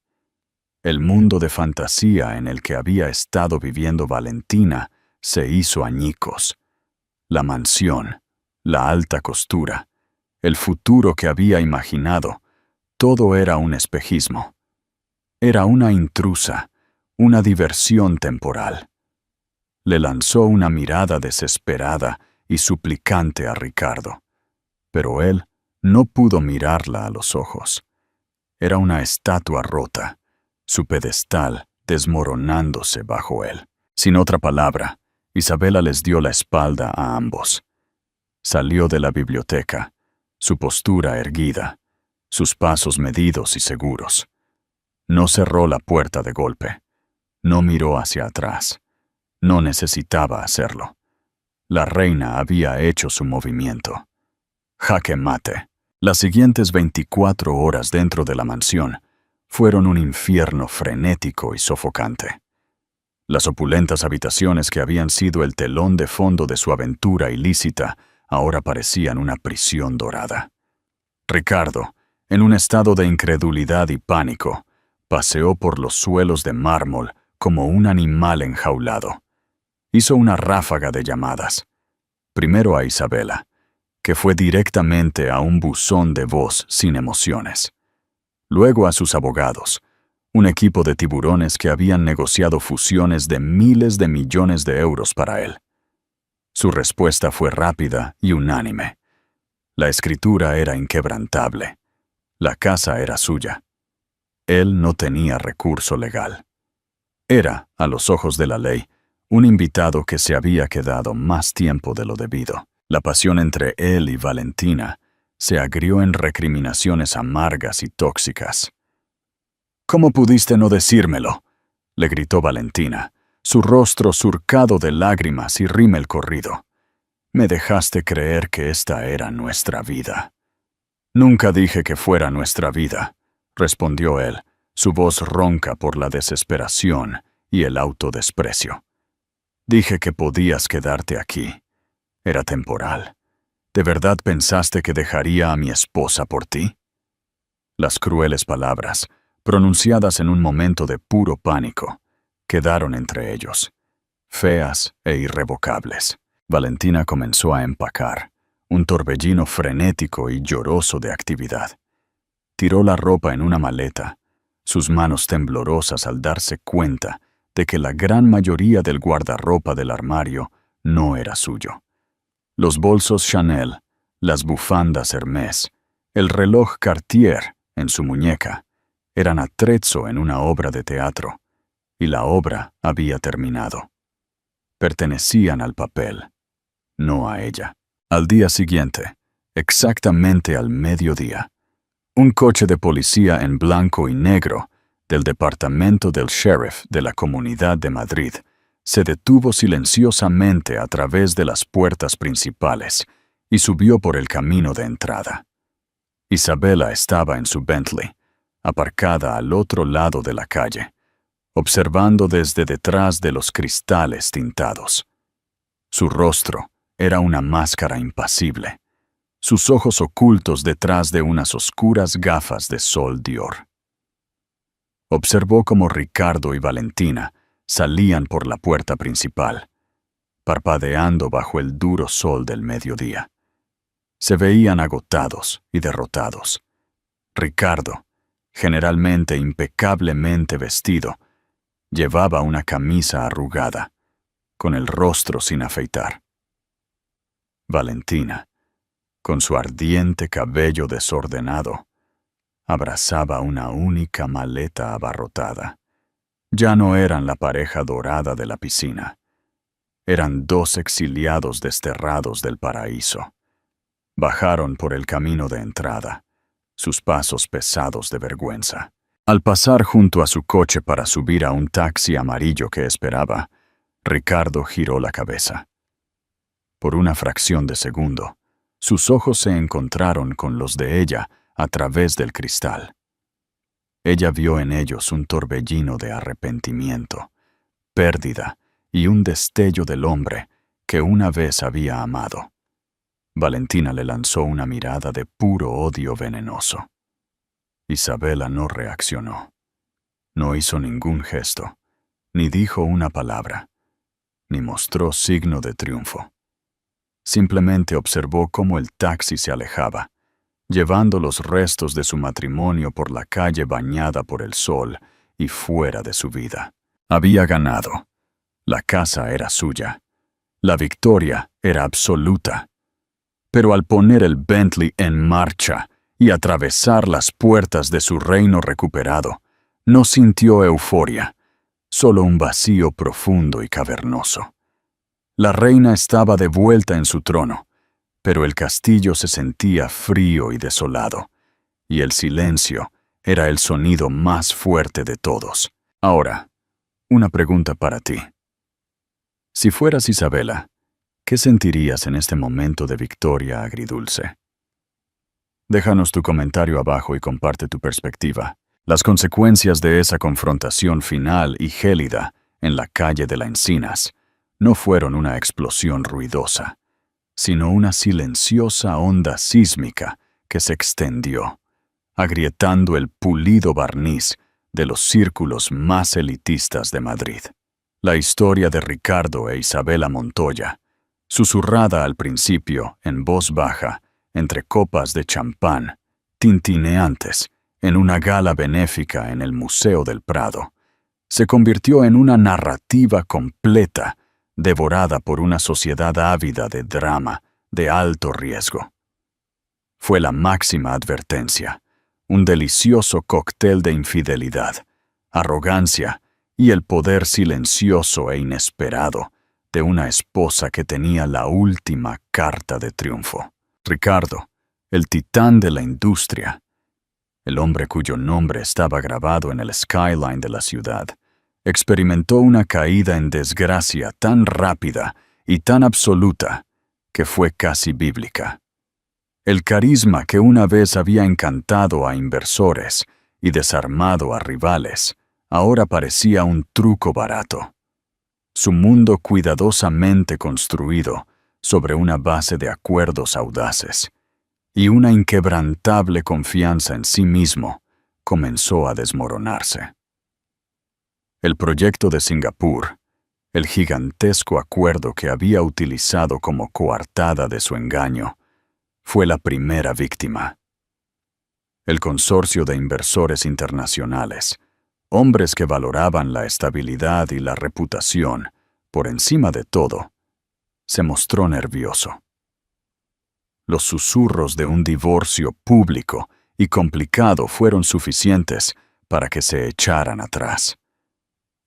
El mundo de fantasía en el que había estado viviendo Valentina se hizo añicos. La mansión, la alta costura, el futuro que había imaginado, todo era un espejismo. Era una intrusa, una diversión temporal. Le lanzó una mirada desesperada y suplicante a Ricardo, pero él no pudo mirarla a los ojos. Era una estatua rota, su pedestal desmoronándose bajo él. Sin otra palabra, Isabela les dio la espalda a ambos. Salió de la biblioteca, su postura erguida, sus pasos medidos y seguros. No cerró la puerta de golpe. No miró hacia atrás. No necesitaba hacerlo. La reina había hecho su movimiento. Jaque mate. Las siguientes 24 horas dentro de la mansión fueron un infierno frenético y sofocante. Las opulentas habitaciones que habían sido el telón de fondo de su aventura ilícita ahora parecían una prisión dorada. Ricardo, en un estado de incredulidad y pánico, paseó por los suelos de mármol como un animal enjaulado. Hizo una ráfaga de llamadas. Primero a Isabela, que fue directamente a un buzón de voz sin emociones. Luego a sus abogados, un equipo de tiburones que habían negociado fusiones de miles de millones de euros para él. Su respuesta fue rápida y unánime. La escritura era inquebrantable. La casa era suya. Él no tenía recurso legal. Era, a los ojos de la ley, un invitado que se había quedado más tiempo de lo debido. La pasión entre él y Valentina se agrió en recriminaciones amargas y tóxicas. «¿Cómo pudiste no decírmelo?», le gritó Valentina, su rostro surcado de lágrimas y rímel corrido. «Me dejaste creer que esta era nuestra vida». «Nunca dije que fuera nuestra vida», respondió él, su voz ronca por la desesperación y el autodesprecio. «Dije que podías quedarte aquí. Era temporal. ¿De verdad pensaste que dejaría a mi esposa por ti?». Las crueles palabras, pronunciadas en un momento de puro pánico, quedaron entre ellos, feas e irrevocables. Valentina comenzó a empacar, un torbellino frenético y lloroso de actividad. Tiró la ropa en una maleta, sus manos temblorosas al darse cuenta de que la gran mayoría del guardarropa del armario no era suyo. Los bolsos Chanel, las bufandas Hermès, el reloj Cartier en su muñeca, eran atrezzo en una obra de teatro, y la obra había terminado. Pertenecían al papel, no a ella. Al día siguiente, exactamente al mediodía, un coche de policía en blanco y negro del departamento del sheriff de la Comunidad de Madrid se detuvo silenciosamente a través de las puertas principales y subió por el camino de entrada. Isabela estaba en su Bentley, aparcada al otro lado de la calle, observando desde detrás de los cristales tintados. Su rostro era una máscara impasible, sus ojos ocultos detrás de unas oscuras gafas de sol Dior. Observó cómo Ricardo y Valentina salían por la puerta principal, parpadeando bajo el duro sol del mediodía. Se veían agotados y derrotados. Ricardo, generalmente impecablemente vestido, llevaba una camisa arrugada, con el rostro sin afeitar. Valentina, con su ardiente cabello desordenado, abrazaba una única maleta abarrotada. Ya no eran la pareja dorada de la piscina. Eran dos exiliados desterrados del paraíso. Bajaron por el camino de entrada, sus pasos pesados de vergüenza. Al pasar junto a su coche para subir a un taxi amarillo que esperaba, Ricardo giró la cabeza. Por una fracción de segundo, sus ojos se encontraron con los de ella a través del cristal. Ella vio en ellos un torbellino de arrepentimiento, pérdida y un destello del hombre que una vez había amado. Valentina le lanzó una mirada de puro odio venenoso. Isabela no reaccionó. No hizo ningún gesto, ni dijo una palabra, ni mostró signo de triunfo. Simplemente observó cómo el taxi se alejaba, llevando los restos de su matrimonio por la calle bañada por el sol y fuera de su vida. Había ganado. La casa era suya. La victoria era absoluta. Pero al poner el Bentley en marcha y atravesar las puertas de su reino recuperado, no sintió euforia, solo un vacío profundo y cavernoso. La reina estaba de vuelta en su trono, pero el castillo se sentía frío y desolado, y el silencio era el sonido más fuerte de todos. Ahora, una pregunta para ti. Si fueras Isabela, ¿qué sentirías en este momento de victoria agridulce? Déjanos tu comentario abajo y comparte tu perspectiva. Las consecuencias de esa confrontación final y gélida en la calle de la Encinas no fueron una explosión ruidosa, sino una silenciosa onda sísmica que se extendió, agrietando el pulido barniz de los círculos más elitistas de Madrid. La historia de Ricardo e Isabela Montoya, susurrada al principio en voz baja, entre copas de champán, tintineantes, en una gala benéfica en el Museo del Prado, se convirtió en una narrativa completa, devorada por una sociedad ávida de drama de alto riesgo. Fue la máxima advertencia, un delicioso cóctel de infidelidad, arrogancia y el poder silencioso e inesperado de una esposa que tenía la última carta de triunfo. Ricardo, el titán de la industria, el hombre cuyo nombre estaba grabado en el skyline de la ciudad, experimentó una caída en desgracia tan rápida y tan absoluta que fue casi bíblica. El carisma que una vez había encantado a inversores y desarmado a rivales, ahora parecía un truco barato. Su mundo cuidadosamente construido sobre una base de acuerdos audaces y una inquebrantable confianza en sí mismo comenzó a desmoronarse. El proyecto de Singapur, el gigantesco acuerdo que había utilizado como coartada de su engaño, fue la primera víctima. El consorcio de inversores internacionales, hombres que valoraban la estabilidad y la reputación por encima de todo, se mostró nervioso. Los susurros de un divorcio público y complicado fueron suficientes para que se echaran atrás.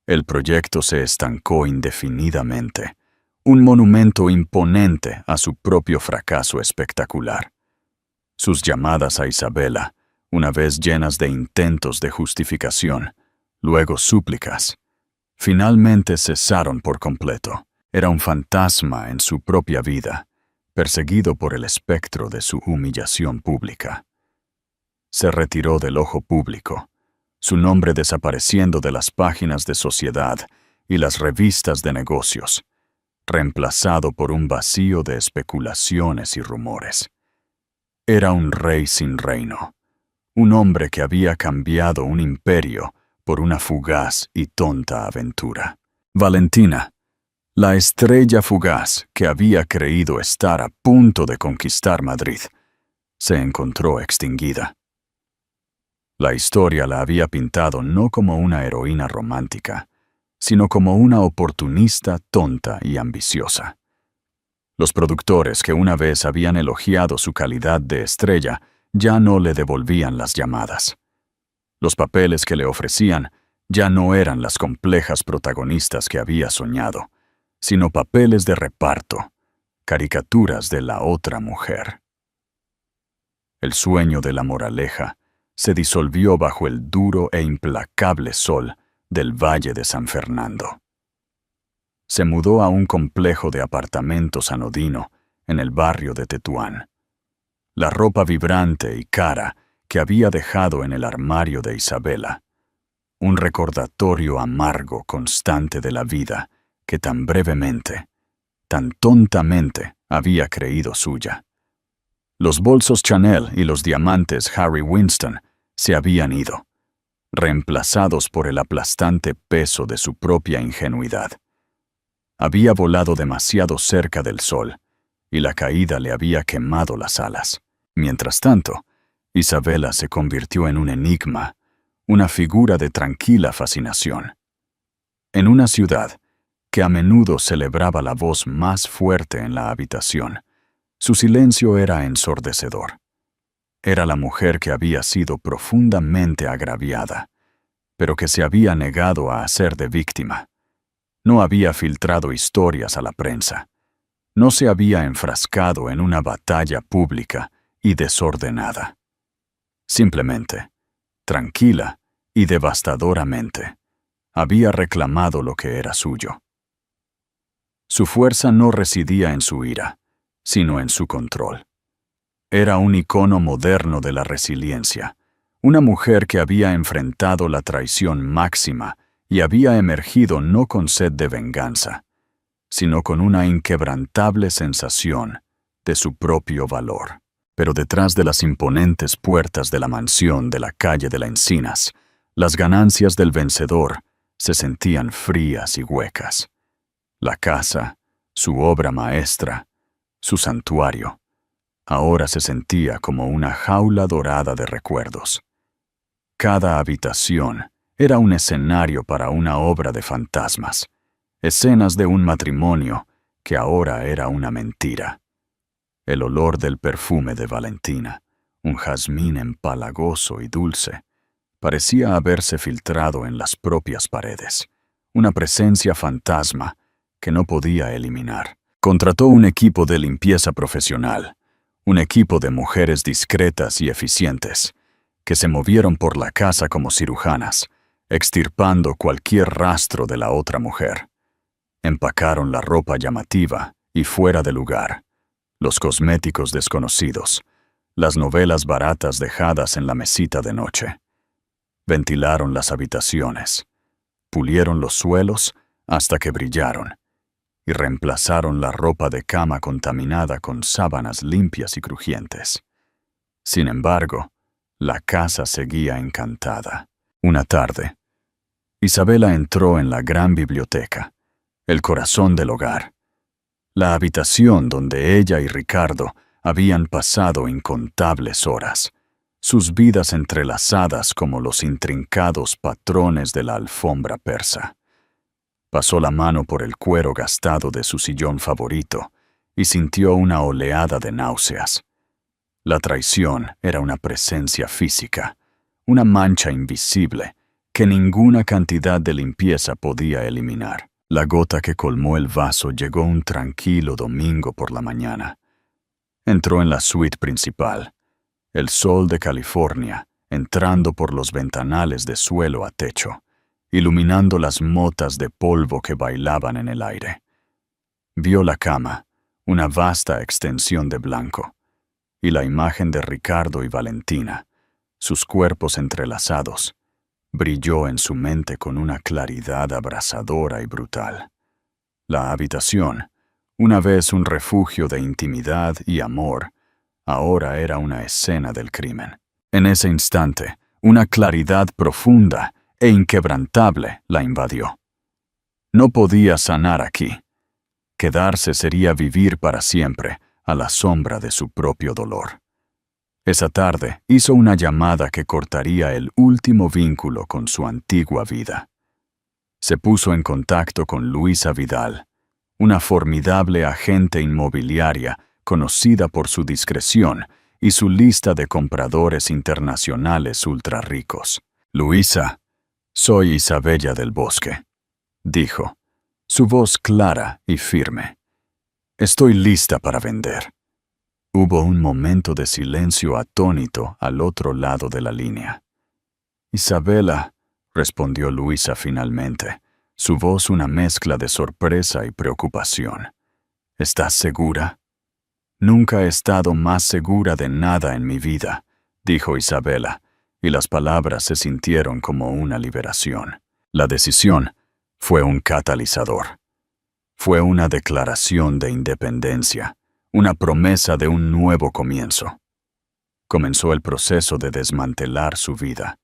El proyecto se estancó indefinidamente, un monumento imponente a su propio fracaso espectacular. Sus llamadas a Isabela, una vez llenas de intentos de justificación, luego súplicas, finalmente cesaron por completo. Era un fantasma en su propia vida, perseguido por el espectro de su humillación pública. Se retiró del ojo público, su nombre desapareciendo de las páginas de sociedad y las revistas de negocios, reemplazado por un vacío de especulaciones y rumores. Era un rey sin reino, un hombre que había cambiado un imperio por una fugaz y tonta aventura. Valentina, la estrella fugaz que había creído estar a punto de conquistar Madrid, se encontró extinguida. La historia la había pintado no como una heroína romántica, sino como una oportunista tonta y ambiciosa. Los productores que una vez habían elogiado su calidad de estrella ya no le devolvían las llamadas. Los papeles que le ofrecían ya no eran las complejas protagonistas que había soñado, sino papeles de reparto, caricaturas de la otra mujer. El sueño de la moraleja se disolvió bajo el duro e implacable sol del Valle de San Fernando. Se mudó a un complejo de apartamentos anodino en el barrio de Tetuán. La ropa vibrante y cara que había dejado en el armario de Isabela, un recordatorio amargo constante de la vida que tan brevemente, tan tontamente había creído suya. Los bolsos Chanel y los diamantes Harry Winston se habían ido, reemplazados por el aplastante peso de su propia ingenuidad. Había volado demasiado cerca del sol, y la caída le había quemado las alas. Mientras tanto, Isabela se convirtió en un enigma, una figura de tranquila fascinación. En una ciudad que a menudo celebraba la voz más fuerte en la habitación, su silencio era ensordecedor. Era la mujer que había sido profundamente agraviada, pero que se había negado a hacer de víctima. No había filtrado historias a la prensa. No se había enfrascado en una batalla pública y desordenada. Simplemente, tranquila y devastadoramente, había reclamado lo que era suyo. Su fuerza no residía en su ira, sino en su control. Era un icono moderno de la resiliencia, una mujer que había enfrentado la traición máxima y había emergido no con sed de venganza, sino con una inquebrantable sensación de su propio valor. Pero detrás de las imponentes puertas de la mansión de la calle de las Encinas, las ganancias del vencedor se sentían frías y huecas. La casa, su obra maestra, su santuario, ahora se sentía como una jaula dorada de recuerdos. Cada habitación era un escenario para una obra de fantasmas, escenas de un matrimonio que ahora era una mentira. El olor del perfume de Valentina, un jazmín empalagoso y dulce, parecía haberse filtrado en las propias paredes, una presencia fantasma que no podía eliminar. Contrató un equipo de limpieza profesional, un equipo de mujeres discretas y eficientes, que se movieron por la casa como cirujanas, extirpando cualquier rastro de la otra mujer. Empacaron la ropa llamativa y fuera de lugar, los cosméticos desconocidos, las novelas baratas dejadas en la mesita de noche. Ventilaron las habitaciones, pulieron los suelos hasta que brillaron, y reemplazaron la ropa de cama contaminada con sábanas limpias y crujientes. Sin embargo, la casa seguía encantada. Una tarde, Isabela entró en la gran biblioteca, el corazón del hogar, la habitación donde ella y Ricardo habían pasado incontables horas, sus vidas entrelazadas como los intrincados patrones de la alfombra persa. Pasó la mano por el cuero gastado de su sillón favorito y sintió una oleada de náuseas. La traición era una presencia física, una mancha invisible que ninguna cantidad de limpieza podía eliminar. La gota que colmó el vaso llegó un tranquilo domingo por la mañana. Entró en la suite principal, el sol de California entrando por los ventanales de suelo a techo, iluminando las motas de polvo que bailaban en el aire. Vio la cama, una vasta extensión de blanco, y la imagen de Ricardo y Valentina, sus cuerpos entrelazados, brilló en su mente con una claridad abrasadora y brutal. La habitación, una vez un refugio de intimidad y amor, ahora era una escena del crimen. En ese instante, una claridad profunda e inquebrantable la invadió. No podía sanar aquí. Quedarse sería vivir para siempre a la sombra de su propio dolor. Esa tarde hizo una llamada que cortaría el último vínculo con su antigua vida. Se puso en contacto con Luisa Vidal, una formidable agente inmobiliaria conocida por su discreción y su lista de compradores internacionales ultra ricos. «Luisa, soy Isabella del Bosque», dijo, su voz clara y firme. «Estoy lista para vender». Hubo un momento de silencio atónito al otro lado de la línea. «Isabela», respondió Luisa finalmente, su voz una mezcla de sorpresa y preocupación. «¿Estás segura?» «Nunca he estado más segura de nada en mi vida», dijo Isabela, y las palabras se sintieron como una liberación. La decisión fue un catalizador. Fue una declaración de independencia, una promesa de un nuevo comienzo. Comenzó el proceso de desmantelar su vida,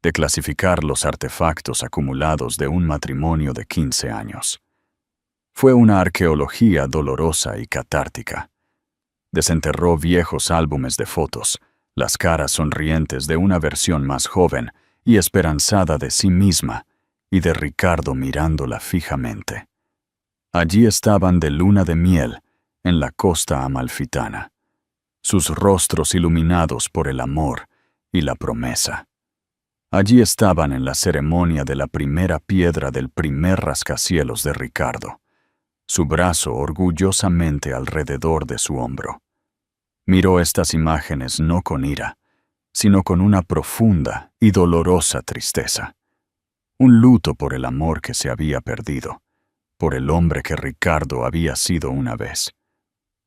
de clasificar los artefactos acumulados de un matrimonio de 15 años. Fue una arqueología dolorosa y catártica. Desenterró viejos álbumes de fotos, las caras sonrientes de una versión más joven y esperanzada de sí misma, y de Ricardo mirándola fijamente. Allí estaban de luna de miel, en la costa amalfitana, sus rostros iluminados por el amor y la promesa. Allí estaban en la ceremonia de la primera piedra del primer rascacielos de Ricardo, su brazo orgullosamente alrededor de su hombro. Miró estas imágenes no con ira, sino con una profunda y dolorosa tristeza. Un luto por el amor que se había perdido, por el hombre que Ricardo había sido una vez.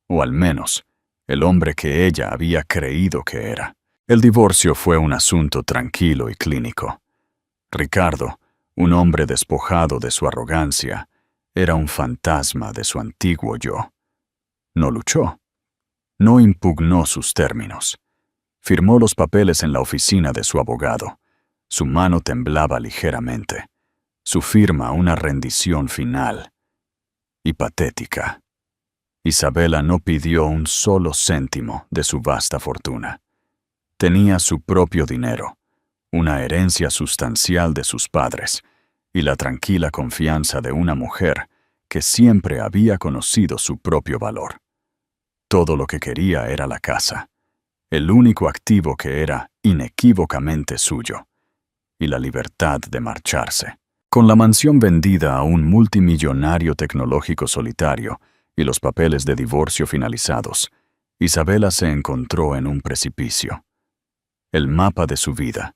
O al menos, el hombre que ella había creído que era. El divorcio fue un asunto tranquilo y clínico. Ricardo, un hombre despojado de su arrogancia, era un fantasma de su antiguo yo. No luchó. No impugnó sus términos. Firmó los papeles en la oficina de su abogado. Su mano temblaba ligeramente. Su firma una rendición final. Y patética. Isabela no pidió un solo céntimo de su vasta fortuna. Tenía su propio dinero, una herencia sustancial de sus padres, y la tranquila confianza de una mujer que siempre había conocido su propio valor. Todo lo que quería era la casa, el único activo que era inequívocamente suyo, y la libertad de marcharse. Con la mansión vendida a un multimillonario tecnológico solitario y los papeles de divorcio finalizados, Isabela se encontró en un precipicio. El mapa de su vida,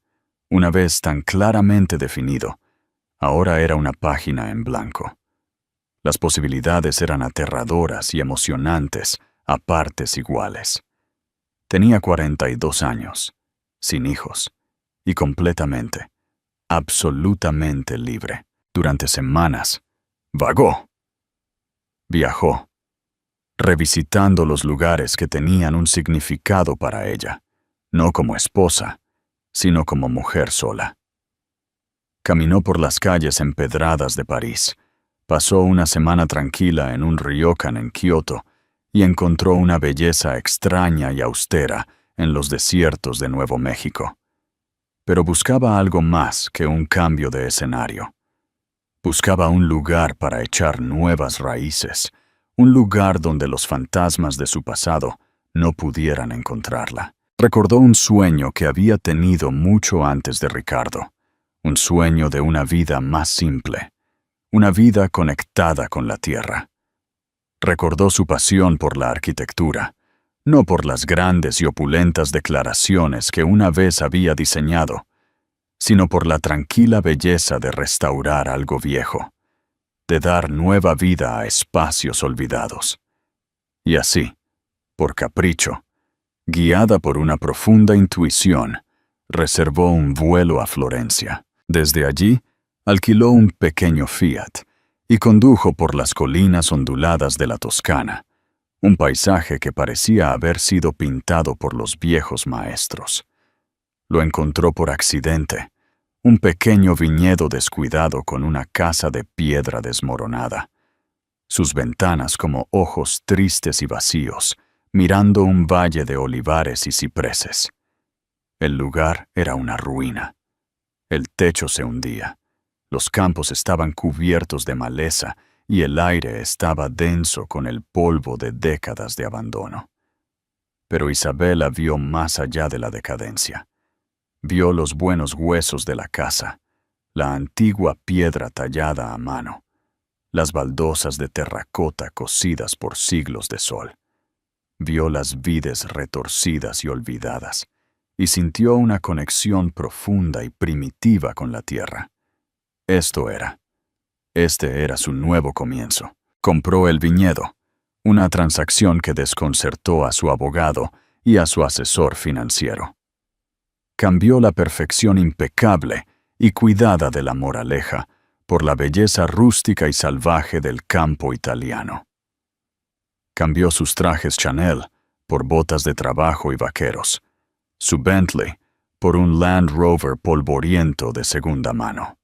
una vez tan claramente definido, ahora era una página en blanco. Las posibilidades eran aterradoras y emocionantes a partes iguales. Tenía 42 años, sin hijos, y completamente, absolutamente libre. Durante semanas, vagó. Viajó, revisitando los lugares que tenían un significado para ella, no como esposa, sino como mujer sola. Caminó por las calles empedradas de París, pasó una semana tranquila en un ryokan en Kioto y encontró una belleza extraña y austera en los desiertos de Nuevo México. Pero buscaba algo más que un cambio de escenario. Buscaba un lugar para echar nuevas raíces, un lugar donde los fantasmas de su pasado no pudieran encontrarla. Recordó un sueño que había tenido mucho antes de Ricardo, un sueño de una vida más simple, una vida conectada con la tierra. Recordó su pasión por la arquitectura, no por las grandes y opulentas declaraciones que una vez había diseñado, sino por la tranquila belleza de restaurar algo viejo, de dar nueva vida a espacios olvidados. Y así, por capricho, guiada por una profunda intuición, reservó un vuelo a Florencia. Desde allí, alquiló un pequeño Fiat y condujo por las colinas onduladas de la Toscana, un paisaje que parecía haber sido pintado por los viejos maestros. Lo encontró por accidente, un pequeño viñedo descuidado con una casa de piedra desmoronada, sus ventanas como ojos tristes y vacíos, mirando un valle de olivares y cipreses. El lugar era una ruina. El techo se hundía, los campos estaban cubiertos de maleza y el aire estaba denso con el polvo de décadas de abandono. Pero Isabela vio más allá de la decadencia. Vio los buenos huesos de la casa, la antigua piedra tallada a mano, las baldosas de terracota cocidas por siglos de sol. Vio las vides retorcidas y olvidadas, y sintió una conexión profunda y primitiva con la tierra. Este era su nuevo comienzo. Compró el viñedo, una transacción que desconcertó a su abogado y a su asesor financiero. cambió la perfección impecable y cuidada de la moraleja por la belleza rústica y salvaje del campo italiano. Cambió sus trajes Chanel por botas de trabajo y vaqueros, su Bentley por un Land Rover polvoriento de segunda mano.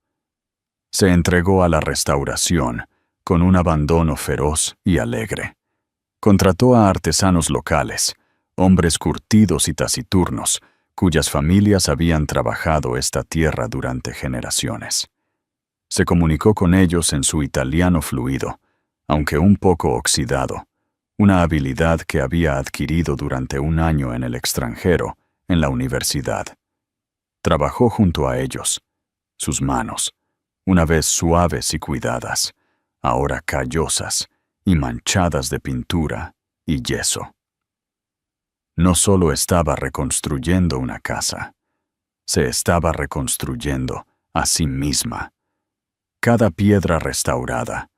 Se entregó a la restauración con un abandono feroz y alegre. Contrató a artesanos locales, hombres curtidos y taciturnos, cuyas familias habían trabajado esta tierra durante generaciones. Se comunicó con ellos en su italiano fluido, aunque un poco oxidado, una habilidad que había adquirido durante un año en el extranjero, en la universidad. Trabajó junto a ellos. Sus manos, una vez suaves y cuidadas, ahora callosas y manchadas de pintura y yeso. No solo estaba reconstruyendo una casa, se estaba reconstruyendo a sí misma. Cada piedra restaurada,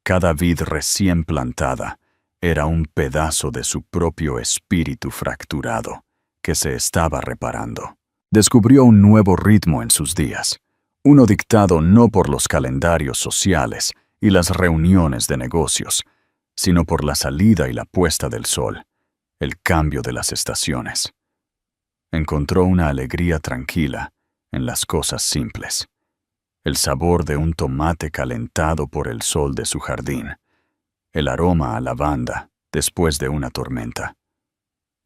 cada vid recién plantada, era un pedazo de su propio espíritu fracturado que se estaba reparando. Descubrió un nuevo ritmo en sus días, uno dictado no por los calendarios sociales y las reuniones de negocios, sino por la salida y la puesta del sol, el cambio de las estaciones. Encontró una alegría tranquila en las cosas simples, el sabor de un tomate calentado por el sol de su jardín, el aroma a lavanda después de una tormenta,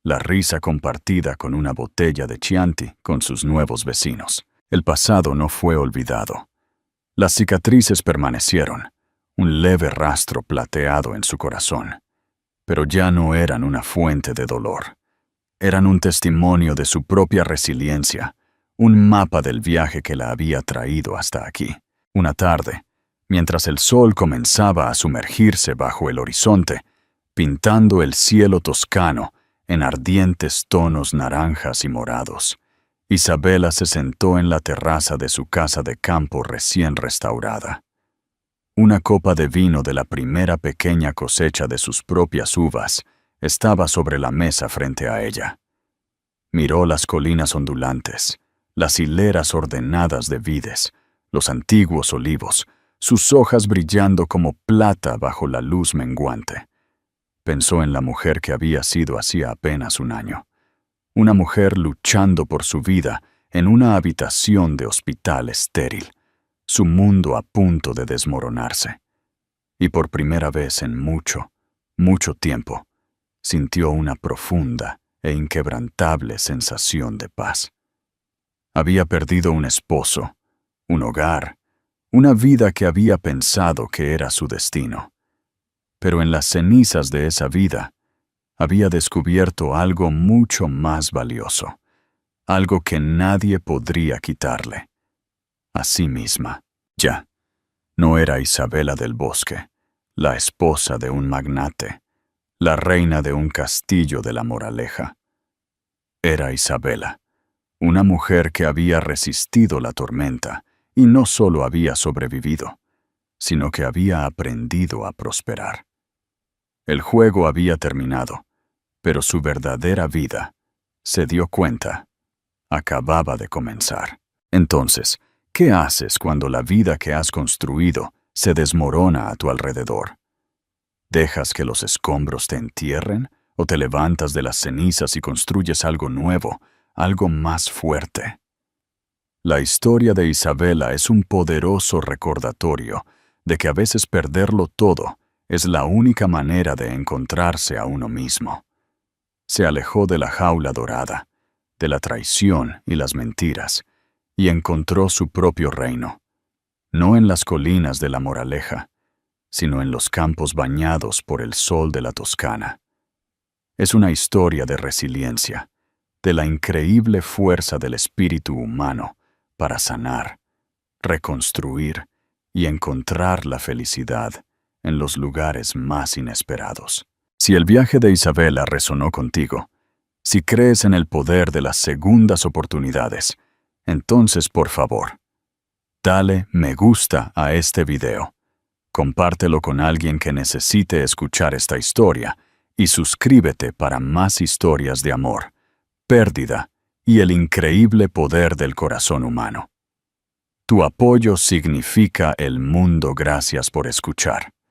la risa compartida con una botella de Chianti con sus nuevos vecinos. El pasado no fue olvidado. Las cicatrices permanecieron, un leve rastro plateado en su corazón, pero ya no eran una fuente de dolor. Eran un testimonio de su propia resiliencia, un mapa del viaje que la había traído hasta aquí. Una tarde, mientras el sol comenzaba a sumergirse bajo el horizonte, pintando el cielo toscano en ardientes tonos naranjas y morados, Isabela se sentó en la terraza de su casa de campo recién restaurada. Una copa de vino de la primera pequeña cosecha de sus propias uvas estaba sobre la mesa frente a ella. Miró las colinas ondulantes, las hileras ordenadas de vides, los antiguos olivos, sus hojas brillando como plata bajo la luz menguante. Pensó en la mujer que había sido hacía apenas un año. Una mujer luchando por su vida en una habitación de hospital estéril, su mundo a punto de desmoronarse. Y por primera vez en mucho, mucho tiempo, sintió una profunda e inquebrantable sensación de paz. Había perdido un esposo, un hogar, una vida que había pensado que era su destino. Pero en las cenizas de esa vida, había descubierto algo mucho más valioso, algo que nadie podría quitarle, a sí misma. Ya, no era Isabela del Bosque, la esposa de un magnate, la reina de un castillo de la Moraleja. Era Isabela, una mujer que había resistido la tormenta y no solo había sobrevivido, sino que había aprendido a prosperar. El juego había terminado, pero su verdadera vida, se dio cuenta, acababa de comenzar. Entonces, ¿qué haces cuando la vida que has construido se desmorona a tu alrededor? ¿Dejas que los escombros te entierren o te levantas de las cenizas y construyes algo nuevo, algo más fuerte? La historia de Isabela es un poderoso recordatorio de que a veces perderlo todo es la única manera de encontrarse a uno mismo. Se alejó de la jaula dorada, de la traición y las mentiras, y encontró su propio reino, no en las colinas de la Moraleja, sino en los campos bañados por el sol de la Toscana. Es una historia de resiliencia, de la increíble fuerza del espíritu humano para sanar, reconstruir y encontrar la felicidad en los lugares más inesperados. Si el viaje de Isabela resonó contigo, si crees en el poder de las segundas oportunidades, entonces por favor, dale me gusta a este video, compártelo con alguien que necesite escuchar esta historia y suscríbete para más historias de amor, pérdida y el increíble poder del corazón humano. Tu apoyo significa el mundo. Gracias por escuchar.